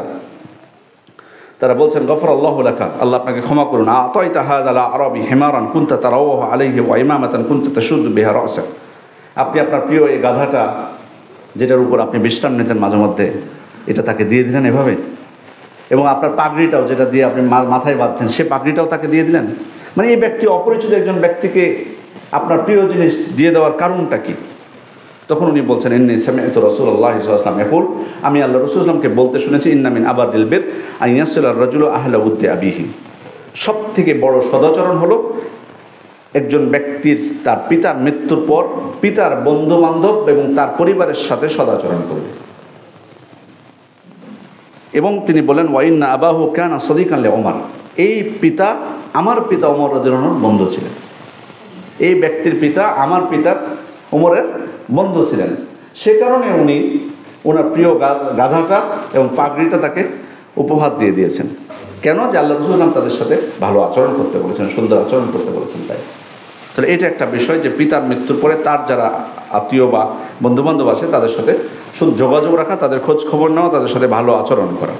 তারা বলছেন, গফরাল্লাহু লাকা, আল্লাহ আপনাকে ক্ষমা করুন। আতাইতা হাযাল আরাবি হিমারান কুনতা তারাওহু আলাইহি ওয়া ইমামাতান কুনতা তাশুদ্দু বিহা রাসা, আপনি আপনার প্রিয় এই গাধাটা, যেটার উপর আপনি বিশ্রাম নিতেন মাঝে মধ্যে, এটা তাকে দিয়ে দিলেন এভাবে। এবং আপনার পাগড়িটাও, যেটা দিয়ে আপনি মাথায় বাঁধতেন, সে পাগড়িটাও তাকে দিয়ে দিলেন। মানে এই ব্যক্তি, অপরিচিত একজন ব্যক্তিকে আপনার প্রিয় জিনিস দিয়ে দেওয়ার কারণটা কি? তখন উনি বলছেন, ইন্নী সামি'তু রাসূলুল্লাহ সাল্লাল্লাহু আলাইহি ওয়াসাল্লাম ইয়াকুল, আমি আল্লাহ রাসূল সাল্লাল্লাহু আলাইহি ওয়াসাল্লামকে বলতে শুনেছি, ইন্না মিন আবাদিল বির আন ইয়াসিলার রাজুলু আহলা উদ্দি আবিহি, সব থেকে বড় সদাচরণ হলো একজন ব্যক্তির তার পিতার মৃত্যুর পর পিতার বন্ধু বান্ধব এবং তার পরিবারের সাথে সদাচরণ করবে। এবং তিনি বলেন, ওয়াইন্না আবাহু কানা সাদিকান লি ওমর, এই পিতা আমার পিতা ওমর রাদিয়াল্লাহু আনহুর বন্ধু ছিলেন। এই ব্যক্তির পিতা আমার পিতার ওমরের বন্ধু ছিলেন, সে কারণে উনি ওনার প্রিয় গাধাটা এবং পাগড়িটা তাকে উপহার দিয়ে দিয়েছেন। কেন? যে আল্লাহ রাসূল তাদের সাথে ভালো আচরণ করতে বলেছেন, সুন্দর আচরণ করতে বলেছেন। তাই তাহলে এটা একটা বিষয় যে পিতার মৃত্যুর পরে তার যারা আত্মীয় বা বন্ধুবান্ধব আছে তাদের সাথে শুধু যোগাযোগ রাখা, তাদের খোঁজ খবর নেওয়া, তাদের সাথে ভালো আচরণ করা।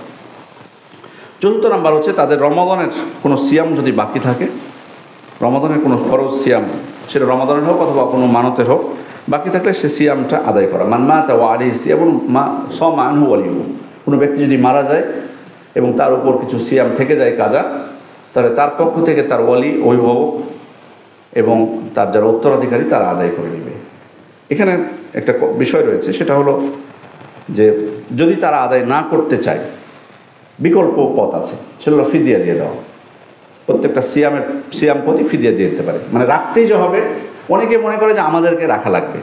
চতুর্থ নাম্বার হচ্ছে তাদের রমাদানের কোনো সিয়াম যদি বাকি থাকে, রমাদানের কোনো ফরজ সিয়াম, সেটা রমাদানের হোক অথবা কোনো মানতের হোক, বাকি থাকলে সে সিয়ামটা আদায় করা। মান মাতা ওয়া আলাইহি সিয়াম সামা আনহু ওয়ালিহু, কোনো ব্যক্তি যদি মারা যায় এবং তার উপর কিছু সিয়াম থেকে যায় কাজা, তাহলে তার পক্ষ থেকে তার ওয়ালি, অভিভাবক এবং তার যারা উত্তরাধিকারী তারা আদায় করে নেবে। এখানে একটা বিষয় রয়েছে, সেটা হলো যে যদি তারা আদায় না করতে চায়, বিকল্প পথ আছে, সেগুলো ফিদিয়া দিয়ে দেওয়া। প্রত্যেকটা সিয়াম প্রতি ফিদিয়া দিয়ে দিতে পারে, মানে রাখতেই যে হবে। অনেকে মনে করে যে আমাদেরকে রাখা লাগবে,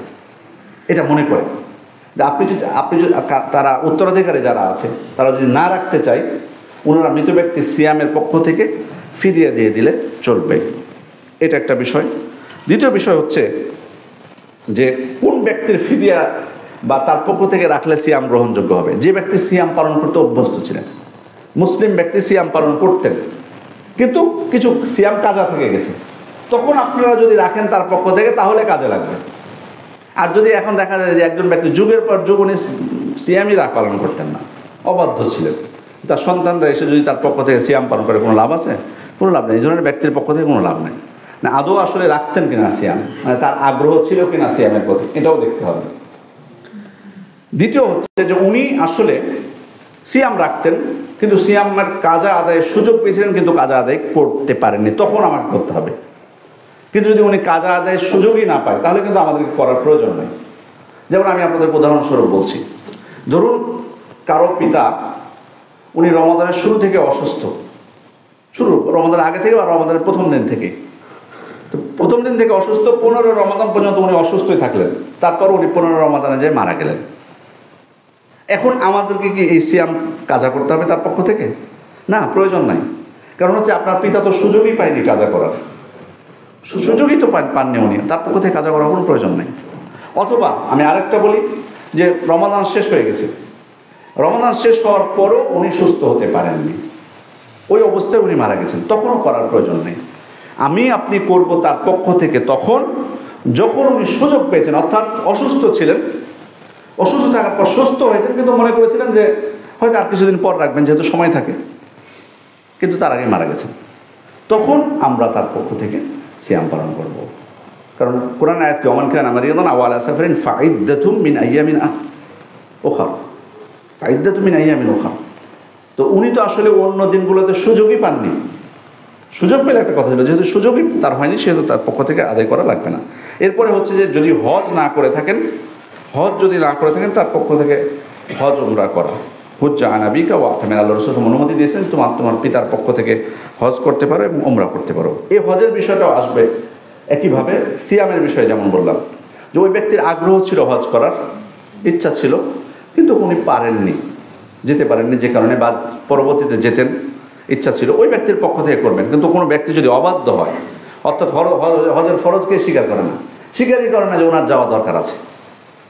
এটা মনে করে যে আপনি যদি তারা উত্তরাধিকারী যারা আছে তারা যদি না রাখতে চায়, ওনারা মৃত ব্যক্তি সিয়ামের পক্ষ থেকে ফিদিয়া দিয়ে দিলে চলবে। এটা একটা বিষয়। দ্বিতীয় বিষয় হচ্ছে যে কোন ব্যক্তির ফিদিয়া বা তার পক্ষ থেকে রাখলে সিয়াম গ্রহণযোগ্য হবে। যে ব্যক্তি সিয়াম পালন করতে অভ্যস্ত ছিলেন, মুসলিম ব্যক্তি সিয়াম পালন করতেন, কিন্তু কিছু সিয়াম কাজা থেকে গেছে, তখন আপনারা যদি রাখেন তার পক্ষ থেকে তাহলে কাজে লাগবে। আর যদি এখন দেখা যায় যে একজন ব্যক্তি যুগের পর যুগ উনি সিয়ামই পালন করতেন না, অবাধ্য ছিলেন, তার সন্তানরা এসে যদি তার পক্ষ থেকে সিয়াম পালন করে কোনো লাভ আছে? কোনো লাভ নেই। এই ধরনের ব্যক্তির পক্ষ থেকে কোনো লাভ নেই। না আদৌ আসলে রাখতেন কিনা সিয়াম, মানে তার আগ্রহ ছিল কিনা সিয়ামের প্রতি, এটাও দেখতে হবে। দ্বিতীয় হচ্ছে যে উনি আসলে সিয়াম রাখতেন, কিন্তু সিয়ামের কাজা আদায়ের সুযোগ পেয়েছিলেন, কিন্তু কাজা আদায় করতে পারেননি, তখন আমাকে করতে হবে। কিন্তু যদি উনি কাজা আদায়ের সুযোগই না পায়, তাহলে কিন্তু আমাদেরকে করার প্রয়োজন নেই। যেমন আমি আপনাদের উদাহরণস্বরূপ বলছি, ধরুন কারো পিতা উনি রমাদানের শুরু থেকে অসুস্থ, রমাদানের আগে থেকে বা রমাদানের প্রথম দিন থেকে, তো প্রথম দিন থেকে অসুস্থ, 15 রমাদান পর্যন্ত উনি অসুস্থই থাকলেন, তারপর উনি 15 রমাদানে যেয়ে মারা গেলেন। এখন আমাদেরকে কি এই সিয়াম কাজা করতে হবে তার পক্ষ থেকে? না, প্রয়োজন নাই। কারণ হচ্ছে আপনার পিতা তো সুযোগই পায়নি কাজা করার, সুযোগই তো পাননি উনি, তার পক্ষ থেকে কাজা করার কোনো প্রয়োজন নেই। অথবা আমি আরেকটা বলি যে রমাদান শেষ হয়ে গেছে, রমাদান শেষ হওয়ার পরও উনি সুস্থ হতে পারেননি, ওই অবস্থায় উনি মারা গেছেন, তখনও করার প্রয়োজন নেই। আমি আপনি করব তার পক্ষ থেকে তখন যখন উনি সুযোগ পেয়েছেন, অর্থাৎ অসুস্থ ছিলেন, অসুস্থ থাকার পর সুস্থ হয়েছেন, কিন্তু মনে করেছিলেন যে হয়তো আর কিছুদিন পর রাখবেন যেহেতু সময় থাকে, কিন্তু তার আগে মারা গেছেন, তখন আমরা তার পক্ষ থেকে সিয়াম পালন করব। কারণ কোরআন আয়াতকে ওমান কানা মারিয়াদান আও আলা সাফারিন ফাইদ্দাতুম মিন আইয়ামিন উখরা, ফাইদ্দাতুম মিন আইয়ামিন উখরা। তো উনি তো আসলে অন্য দিনগুলোতে সুযোগই পাননি, সুযোগ পেলে একটা কথা ছিল, যেহেতু সুযোগই তার হয়নি সেহেতু তার পক্ষ থেকে আদায় করা লাগবে না। এরপরে হচ্ছে যে যদি হজ না করে থাকেন, তার পক্ষ থেকে হজ উমরা করা, হুজ্জা আনাবিকা ওয়া আতামিন, আল্লাহ রাসূল অনুমতি দিয়েছেন তোমার পিতার পক্ষ থেকে হজ করতে পারো এবং উমরা করতে পারো। এই হজের বিষয়টাও আসবে একইভাবে সিয়ামের বিষয়ে, যেমন বললাম যে ওই ব্যক্তির আগ্রহ ছিল, হজ করার ইচ্ছা ছিল, কিন্তু উনি যেতে পারেননি যে কারণে, বা পরবর্তীতে যেতেন, ইচ্ছা ছিল, ওই ব্যক্তির পক্ষ থেকে করবেন। কিন্তু কোনো ব্যক্তি যদি অবাধ্য হয়, অর্থাৎ হজের ফরজকে স্বীকারই করে না যে ওনার যাওয়া দরকার আছে,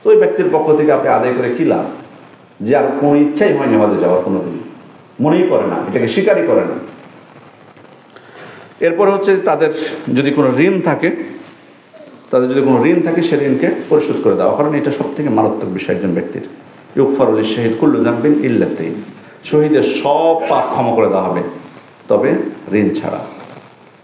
তো ওই ব্যক্তির পক্ষ থেকে আপনি আদায় করে কী লাভ? যে আর কোনো ইচ্ছাই হয়নি হজে যাওয়ার, কোনো দিন মনেই করে না, এটাকে স্বীকারই করে না। এরপরে হচ্ছে তাদের যদি কোনো ঋণ থাকে, সে ঋণকে পরিশোধ করে দেওয়া, কারণ এটা সব থেকে মারাত্মক বিষয় একজন ব্যক্তির। ইউগফারুল শাহিদ কুল্লু যামবিন ইল্লা তাইন, শহীদের সব পাপ ক্ষমা করে দেওয়া হবে, তবে ঋণ ছাড়া।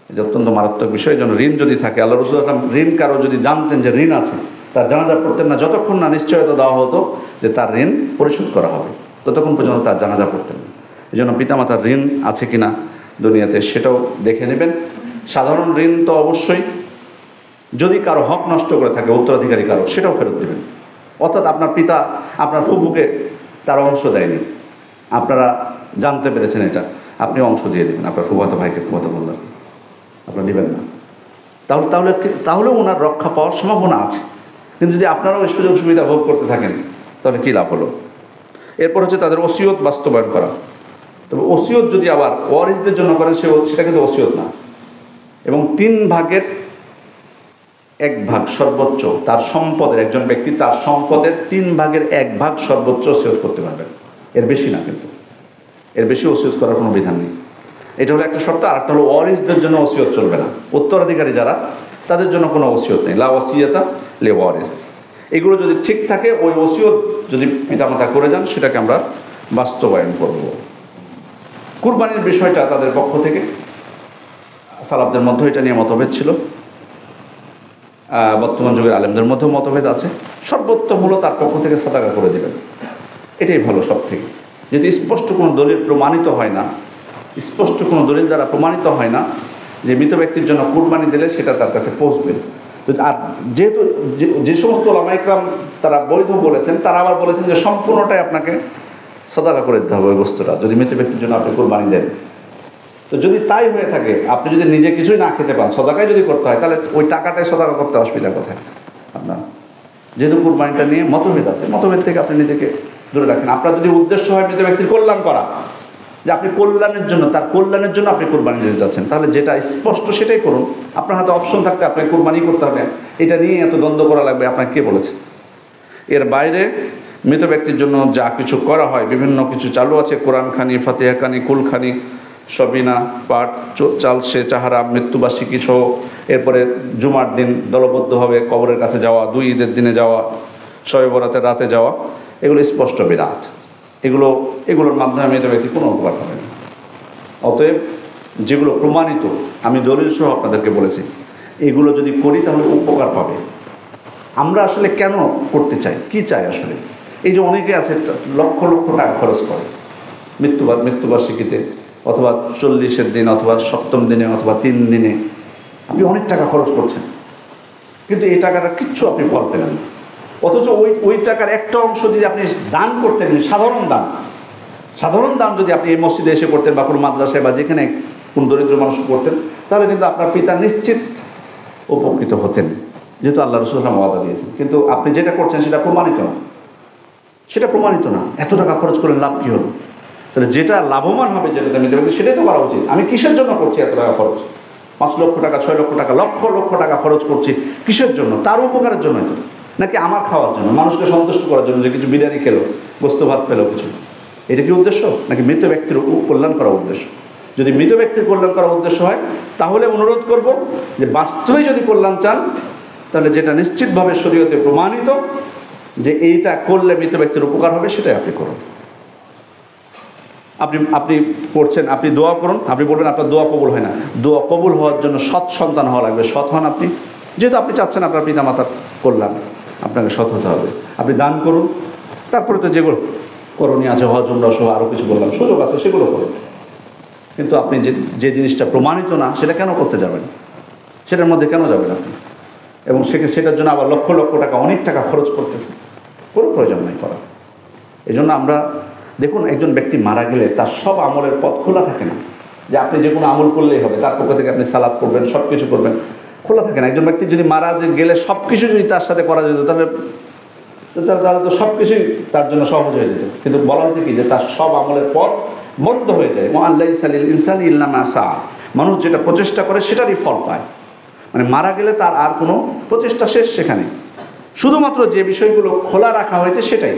এটা অত্যন্ত মারাত্মক বিষয়। এই জন্য ঋণ যদি থাকে, আল্লাহ রাসূল সাল্লাল্লাহু আলাইহি ওয়াসাল্লাম ঋণ কারো যদি জানতেন যে ঋণ আছে, তার জানাজা পড়তেন না যতক্ষণ না নিশ্চয়তা দেওয়া হতো যে তার ঋণ পরিশোধ করা হবে, ততক্ষণ পর্যন্ত তার জানাজা পড়তেন না। এই জন্য পিতামাতার ঋণ আছে কিনা দুনিয়াতে সেটাও দেখে নেবেন। সাধারণ ঋণ তো অবশ্যই, যদি কারো হক নষ্ট করে থাকে উত্তরাধিকারী কারো, সেটাও ফেরত দেবেন। অর্থাৎ আপনার পিতা আপনার ফুফুকে তার অংশ দেয়নি, আপনারা জানতে পেরেছেন এটা, আপনি অংশ দিয়ে দেবেন আপনার ফুফাতো ভাইকে, ফুফাতো বোনকে আপনারা নেবেন না, তাহলে ওনার রক্ষা পাওয়ার সম্ভাবনা আছে। কিন্তু যদি আপনারাও এই সুযোগ সুবিধা ভোগ করতে থাকেন, তাহলে কী লাভ হলো? এরপর হচ্ছে তাদের ওসিয়ত বাস্তবায়ন করা। তবে ওসিয়ত যদি আবার ওয়ারিসদের জন্য করেন, সেটা কিন্তু ওসিয়ত না, এবং 3 ভাগের 1 ভাগ সর্বোচ্চ তার সম্পদের, একজন ব্যক্তি তার সম্পদের 3 ভাগের 1 ভাগ সর্বোচ্চ ওসিয়ত করতে পারবেন, এর বেশি না। কিন্তু এর বেশি ওসিয়ত করার কোনো বিধান নেই। এটা হলো একটা শর্ত। আর একটা হলো ওয়ারিসদের জন্য ওসিয়ত চলবে না, উত্তরাধিকারী যারা, তাদের জন্য কোনো ওসিয়ত নেই, লা ওয়াসিয়াতা লি ওয়ারিস। এগুলো যদি ঠিক থাকে, ওই ওসিয়ত যদি পিতামাতা করে যান, সেটাকে আমরা বাস্তবায়ন করব। কুরবানির বিষয়টা তাদের পক্ষ থেকে সালাফদের মধ্যে এটা নিয়ে মতভেদ ছিল, বর্তমান যুগের আলেমদের মধ্যেও মতভেদ আছে। সর্বোত্তম হলো তার পক্ষ থেকে সাদাকা করে দেবেন, এটাই ভালো সব থেকে। যদি স্পষ্ট কোনো দলিল প্রমাণিত হয় না, স্পষ্ট কোনো দলিল দ্বারা প্রমাণিত হয় না যে মৃত ব্যক্তির জন্য কুরবানি দিলে সেটা তার কাছে পৌঁছবে। আর যেহেতু যে সমস্ত ওলামা ইকরাম তারা বৈধ বলেছেন, তারা আবার বলেছেন যে সম্পূর্ণটাই আপনাকে সাদাকা করে দিতে হবে ওই বস্তুটা, যদি মৃত ব্যক্তির জন্য আপনি কুরবানি দেন। তো যদি তাই হয়ে থাকে, আপনি যদি নিজে কিছুই না খেতে পান, সদাকাই যদি করতে হয়, তাহলে ওই টাকাটাই সদাকা করতে অসুবিধা কোথায় আপনার? যেহেতু কুরবানিটা নিয়ে মতভেদ আছে, মতভেদ থেকে আপনি নিজেকে দূরে রাখেন। আপনার যদি উদ্দেশ্য হয় মৃত ব্যক্তির কল্যাণ করা, যে আপনি কল্যাণের জন্য, তার কল্যাণের জন্য আপনি কুরবানি দিতে যাচ্ছেন, তাহলে যেটা স্পষ্ট সেটাই করুন। আপনার হাতে অপশন থাকতে আপনাকে কুরবানি করতে হবে, এটা নিয়ে এত দ্বন্দ্ব করা লাগবে, আপনাকে কে বলেছে? এর বাইরে মৃত ব্যক্তির জন্য যা কিছু করা হয়, বিভিন্ন কিছু চালু আছে, কোরআন খানি, ফাতিহা খানি, কুলখানি, সবিনা পাঠ, চালসে চাহারা, মৃত্যুবার্ষিকী সহ, এরপরে জুমার দিন দলবদ্ধভাবে কবরের কাছে যাওয়া, 2 ঈদের দিনে যাওয়া, শবে বরাতের রাতে যাওয়া, এগুলো স্পষ্ট বিদআত। এগুলোর মাধ্যমে মৃত ব্যক্তি কোনো উপকার হবে না। অতএব যেগুলো প্রমাণিত, আমি দলিল সহ আপনাদেরকে বলেছি, এগুলো যদি করি তাহলে উপকার পাবে। আমরা আসলে কেন করতে চাই, কি চাই আসলে? এই যে অনেকে আছে লক্ষ লক্ষ টাকা খরচ করে মৃত্যুবার্ষিকীতে, অথবা 40-এর দিন, অথবা 7ম দিনে, অথবা 3 দিনে আপনি অনেক টাকা খরচ করছেন, কিন্তু এই টাকাটা কিচ্ছু আপনি ফল পেলেন না। অথচ ওই টাকার একটা অংশ যদি আপনি দান করতেন, সাধারণ দান যদি আপনি এই মসজিদে এসে করতেন, বা কোনো মাদ্রাসায়, বা যেখানে কোন দরিদ্র মানুষ করতেন, তাহলে কিন্তু আপনার পিতা নিশ্চিত উপকৃত হতেন, যেহেতু আল্লাহ রাসূল ওয়াদা দিয়েছেন। কিন্তু আপনি যেটা করছেন সেটা প্রমাণিত না। এত টাকা খরচ করেন, লাভ কী হলো? তাহলে যেটা লাভবান হবে, যেটাতে আমি দেবেন, সেটাই তো করা উচিত। আমি কিসের জন্য করছি এত টাকা খরচ? 5 লক্ষ টাকা, 6 লক্ষ টাকা, লক্ষ লক্ষ টাকা খরচ করছি কিসের জন্য? তার উপকারের জন্যই তো, নাকি আমার খাওয়ার জন্য, মানুষকে সন্তুষ্ট করার জন্য, যে কিছু বিরিয়ানি খেলো, গোস্ত ভাত পেলো কিছু, এটা কি উদ্দেশ্য? নাকি মৃত ব্যক্তির কল্যাণ করা উদ্দেশ্য? যদি মৃত ব্যক্তির কল্যাণ করার উদ্দেশ্য হয়, তাহলে অনুরোধ করব যে বাস্তবে যদি কল্যাণ চান, তাহলে যেটা নিশ্চিতভাবে শরীয়তে প্রমাণিত যে এইটা করলে মৃত ব্যক্তির উপকার হবে, সেটাই আপনি করুন। আপনি করছেন, আপনি দোয়া করুন। আপনি বলবেন আপনার দোয়া কবুল হয় না, দোয়া কবুল হওয়ার জন্য সৎ সন্তান হওয়া লাগবে। সৎ হন আপনি, যেহেতু আপনি চাচ্ছেন আপনার পিতামাতার কল্যাণ, আপনাকে সৎ হতে হবে। আপনি দান করুন, তারপরে তো যেগুলো করণীয় আছে, হজ উমরা সহ আরও কিছু বললাম, সুযোগ আছে, সেগুলো করুন। কিন্তু আপনি যে জিনিসটা প্রমাণিত না, সেটা কেন করতে যাবেন? সেটার মধ্যে কেন যাবেন আপনি? এবং সেটার জন্য আবার লক্ষ লক্ষ টাকা, অনেক টাকা খরচ করতেছেন, কোনো প্রয়োজন নাই করা। এই জন্য আমরা দেখুন, একজন ব্যক্তি মারা গেলে তার সব আমলের পথ খোলা থাকে না, যে আপনি যে কোনো আমল করলেই হবে, তার পক্ষ থেকে আপনি সালাত করবেন, সব কিছু করবেন, খোলা থাকে না। একজন ব্যক্তি যদি মারা গেলে সব কিছু যদি তার সাথে করা যেত, তাহলে তো সব কিছুই তার জন্য সহজ হয়ে যেত। কিন্তু বলা হয়েছে কি, যে তার সব আমলের পথ বন্ধ হয়ে যায়। লাইসা লিল ইনসানি ইল্লা মা সাআ, মানুষ যেটা প্রচেষ্টা করে সেটারই ফল পায়। মানে মারা গেলে তার আর কোনো প্রচেষ্টা শেষ সেখানে, শুধুমাত্র যে বিষয়গুলো খোলা রাখা হয়েছে সেটাই।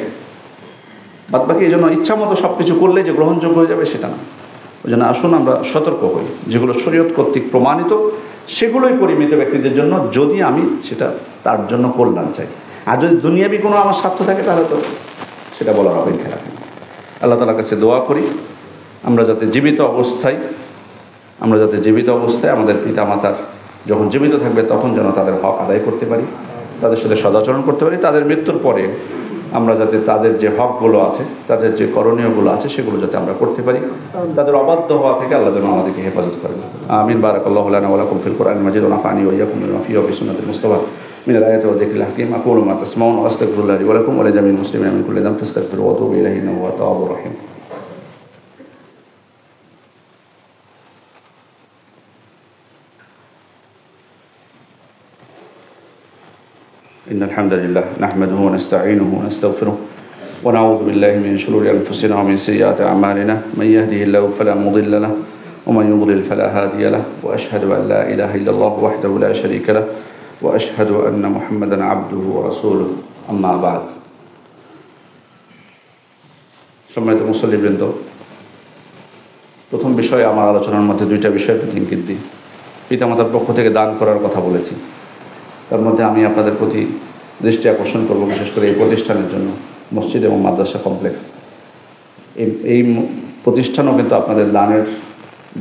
বাদবাকি এই জন্য ইচ্ছা মতো সব কিছু করলে যে গ্রহণযোগ্য হয়ে যাবে সেটা না। ওই জন্য আসুন আমরা সতর্ক হই, যেগুলো শরীয়ত কর্তৃক প্রমাণিত সেগুলোই করি মৃত ব্যক্তিদের জন্য, যদি আমি সেটা তার জন্য কল্যাণ চাই। আর যদি দুনিয়াবি কোনো আমার স্বার্থ থাকে, তাহলে তো সেটা বলার অপেক্ষা রাখে। আল্লাহ তাআলার কাছে দোয়া করি আমরা যাতে জীবিত অবস্থায় আমাদের পিতামাতার যখন জীবিত থাকবে, তখন যেন তাদের হক আদায় করতে পারি, তাদের সাথে সদাচরণ করতে পারি। তাদের মৃত্যুর পরে আমরা যাতে তাদের যে হকগুলো আছে, তাদের যে করণীয়গুলো আছে, সেগুলো যাতে আমরা করতে পারি। তাদের অবাধ্য হওয়া থেকে আল্লাহ যেন আমাদেরকে হেফাজত করেন। আমিন। বারাকাল্লাহু লানা ওয়া লাকুম ফিল কুরআনিল মাজিদ ওয়া নাফা'নি ওয়া ইয়্যাকুম বিমা ফীহি ওয়া বিসুন্নাতিল মুস্তাফা মিনাল আয়াতি ওয়া যিকরিল হাকীম। আকুলু মা তাসমাউন ওয়া আস্তাগফিরুল্লাহ লি ওয়া লাকুম ওয়া লিজামিল মুসলিমিনা মিন কুল্লি যামবিন ফাস্তাগফিরুহু ওয়া তুবু ইলাইহি ইন্নাহু হুয়াত তাওয়াবুর রাহিম। إن الحمد لله نحمده ونستعينه ونستغفره ونعوذ بالله من شرور أنفسنا ومن سيئات أعمالنا، من يهده الله فلا مضل له ومن يضلل فلا هادي له، وأشهد أن لا إله إلا الله وحده لا شريك له، وأشهد أن محمدا عبده ورسوله। أما بعد। সম্মানিত মুসল্লিবৃন্দ, প্রথম বিষয়ে আমার আলোচনার মধ্যে 2টা বিষয়ের প্রতি ইঙ্গিত দিই। পিতামাতার পক্ষ থেকে দান করার কথা বলেছি, তার মধ্যে আমি আপনাদের প্রতি দৃষ্টি আকর্ষণ করব বিশেষ করে এই প্রতিষ্ঠানের জন্য, মসজিদ এবং মাদ্রাসা কমপ্লেক্স। এই প্রতিষ্ঠানও কিন্তু আপনাদের দানের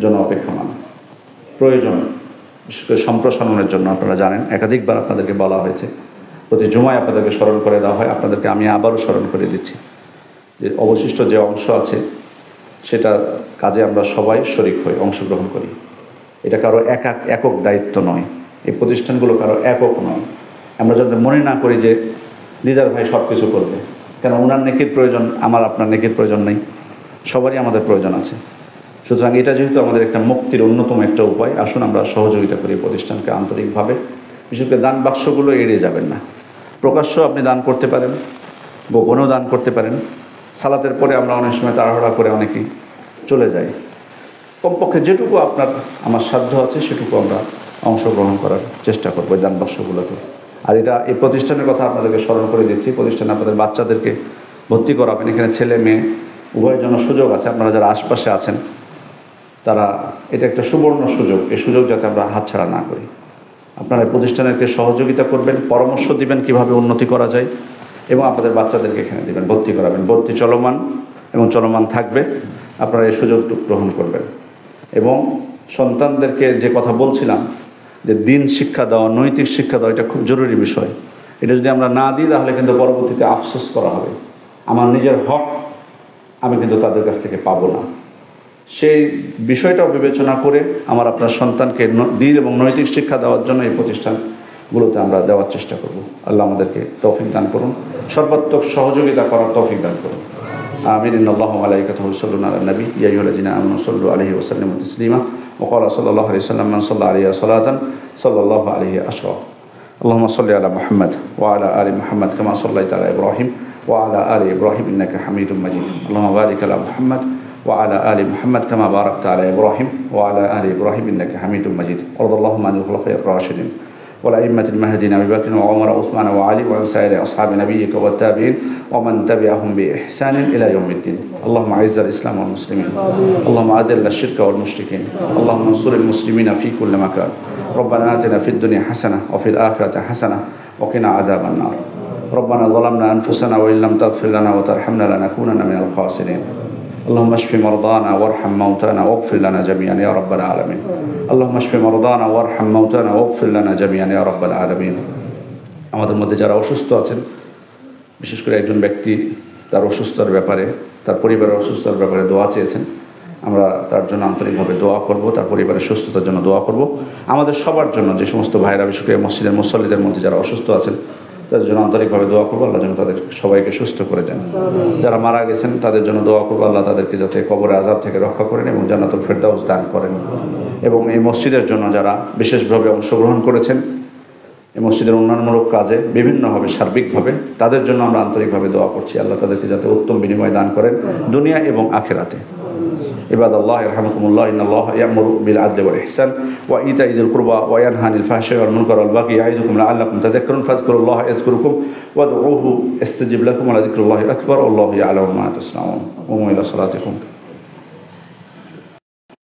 জন্য অপেক্ষমান, প্রয়োজন, বিশেষ করে সম্প্রসারণের জন্য। আপনারা জানেন, একাধিকবার আপনাদেরকে বলা হয়েছে, প্রতি জুমায় আপনাদেরকে স্মরণ করে দেওয়া হয়। আপনাদেরকে আমি আবারও স্মরণ করে দিচ্ছি যে অবশিষ্ট যে অংশ আছে, সেটা কাজে আমরা সবাই শরিক হই, অংশগ্রহণ করি। এটা কারো একক দায়িত্ব নয়, এই প্রতিষ্ঠানগুলো কারো একক নয়। আমরা যাতে মনে না করি যে দিদার ভাই সব কিছু করবে, কেন ওনার নেকির প্রয়োজন, আমার আপনার নেকির প্রয়োজন নেই, সবারই আমাদের প্রয়োজন আছে। সুতরাং এটা যেহেতু আমাদের একটা মুক্তির অন্যতম একটা উপায়, আসুন আমরা সহযোগিতা করি প্রতিষ্ঠানকে আন্তরিকভাবে। বিশেষ করে দান বাক্সগুলো এড়িয়ে যাবেন না। প্রকাশ্য আপনি দান করতে পারেন, গোপনেও দান করতে পারেন। সালাতের পরে আমরা অনেক সময় তাড়াহুড়া করে অনেকেই চলে যাই। কমপক্ষে যেটুকু আমার সাধ্য আছে সেটুকু আমরা অংশগ্রহণ করার চেষ্টা করবো দান বাক্সগুলোতে। আর এই প্রতিষ্ঠানের কথা আপনাদেরকে স্মরণ করে দিচ্ছি। প্রতিষ্ঠানে আপনাদের বাচ্চাদেরকে ভর্তি করাবেন, এখানে ছেলে মেয়ে উভয়ের জন্য সুযোগ আছে। আপনারা যারা আশপাশে আছেন তারা এটা একটা সুবর্ণ সুযোগ, এই সুযোগ যাতে আমরা হাতছাড়া না করি। আপনারা এই প্রতিষ্ঠানকে সহযোগিতা করবেন, পরামর্শ দিবেন কিভাবে উন্নতি করা যায়, এবং আপনাদের বাচ্চাদেরকে এখানে দিবেন, ভর্তি করাবেন। ভর্তি চলমান এবং চলমান থাকবে, আপনারা এই সুযোগটুকু গ্রহণ করবেন। এবং সন্তানদেরকে যে কথা বলছিলাম যে দিন শিক্ষা দেওয়া, নৈতিক শিক্ষা দেওয়া, এটা খুব জরুরি বিষয়। এটা যদি আমরা না দিই তাহলে কিন্তু পরবর্তীতে আফসোস করা হবে, আমার নিজের হক আমি কিন্তু তাদের কাছ থেকে পাবো না। সেই বিষয়টাও বিবেচনা করে আমার আপনার সন্তানকে দিন এবং নৈতিক শিক্ষা দেওয়ার জন্য এই প্রতিষ্ঠানগুলোতে আমরা দেওয়ার চেষ্টা করব। আল্লাহ আমাদেরকে তৌফিক দান করুন, সর্বাত্মক সহযোগিতা করার তৌফিক দান করুন। আমিন। ইন্নাল্লাহা ওয়া মালাইকাতুহু ইউসাল্লুনা আলান নবী ইয়া আইয়ুহাল্লাযীনা আমানু সাল্লু আলাইহি ওয়া সাল্লিমু তাসলিমা ওয়া ক্বালা সাল্লাল্লাহু আলাইহি ওয়াসাল্লাম মান সাল্লা আলাইহি সালাতান সাল্লাল্লাহু আলাইহি আশরা। আল্লাহুম্মা সাল্লি আলা মুহাম্মাদ ওয়া আলা আলি মুহাম্মাদ কামা সাল্লাইতা আলা ইব্রাহিম ওয়া আলা আলি ইব্রাহিম ইন্নাকা হামিদুম মাজিদ। আল্লাহুম্মা বারিক আলা মুহাম্মাদ وعلى آل محمد كما باركت على إبراهيم وعلى آل إبراهيم إنك حميد مجيد. وارض اللهم عن الخلفاء الراشدين والأئمة المهديين أبي بكر وعمر وعثمان وعلي وعن سائر أصحاب نبيك والتابعين ومن تبعهم بإحسان إلى يوم الدين. اللهم أعز الإسلام والمسلمين، اللهم أذل الشرك والمشركين، اللهم انصر المسلمين في كل مكان. ربنا آتنا في الدنيا حسنة وفي الآخرة حسنة وقنا عذاب النار. ربنا ظلمنا أنفسنا وإن لم تغفر لنا وترحمنا لنكونن من الخاسرين. اللهم اشف مرضانا وارحم موتانا واغفر لنا جميعا يا رب العالمين. اللهم اشف مرضانا وارحم موتانا واغفر لنا جميعا يا رب العالمين. আমাদের মধ্যে যারা অসুস্থ আছেন, বিশেষ করে একজন ব্যক্তি তার অসুস্থতার ব্যাপারে, তার পরিবারের অসুস্থতার ব্যাপারে দোয়া চেয়েছেন, আমরা তার জন্য আন্তরিকভাবে দোয়া করব, তার পরিবারের সুস্থতার জন্য দোয়া করব। আমাদের সবার জন্য, যে সমস্ত ভাইরা বিশেষ করে মসজিদের মুসল্লিদের মধ্যে যারা অসুস্থ আছেন তাদের জন্য আন্তরিকভাবে দোয়া করবো, আল্লাহ যেন তাদের সবাইকে সুস্থ করে দেন। যারা মারা গেছেন তাদের জন্য দোয়া করবো, আল্লাহ তাদেরকে যাতে কবরে আযাব থেকে রক্ষা করেন এবং জান্নাতুল ফেরদাউস দান করেন। এবং এই মসজিদের জন্য যারা বিশেষভাবে অংশগ্রহণ করেছেন এই মসজিদের উন্নয়নমূলক কাজে বিভিন্নভাবে, সার্বিকভাবে, তাদের জন্য আমরা আন্তরিকভাবে দোয়া করছি, আল্লাহ তাদেরকে যাতে উত্তম বিনিময় দান করেন দুনিয়া এবং আখিরাতে। ইবাদাল্লাহ ইরহামুকুমুল্লাহ, ইন্নাল্লাহা ইয়া'মুরু বিল আদলি ওয়াল ইহসান ওয়া ইতা'i যিল কুরবা ওয়া ইয়ানহা আনিল ফাহশাই ওয়াল মুনকারি ওয়াল বাগyi ইয়া'iযুকুম লা'আল্লাকুম তাযাক্কারুন ফাযকুরুল্লাহা ইয়াযকুরুকুম ওয়াদউহু ইস্তাজিব লাকুম ওয়া লাযিকরুল্লাহি আকবার ওয়াল্লাহু ইয়া'লামু মা তাসনাউন। কুমু ইলা সালাতিকুম।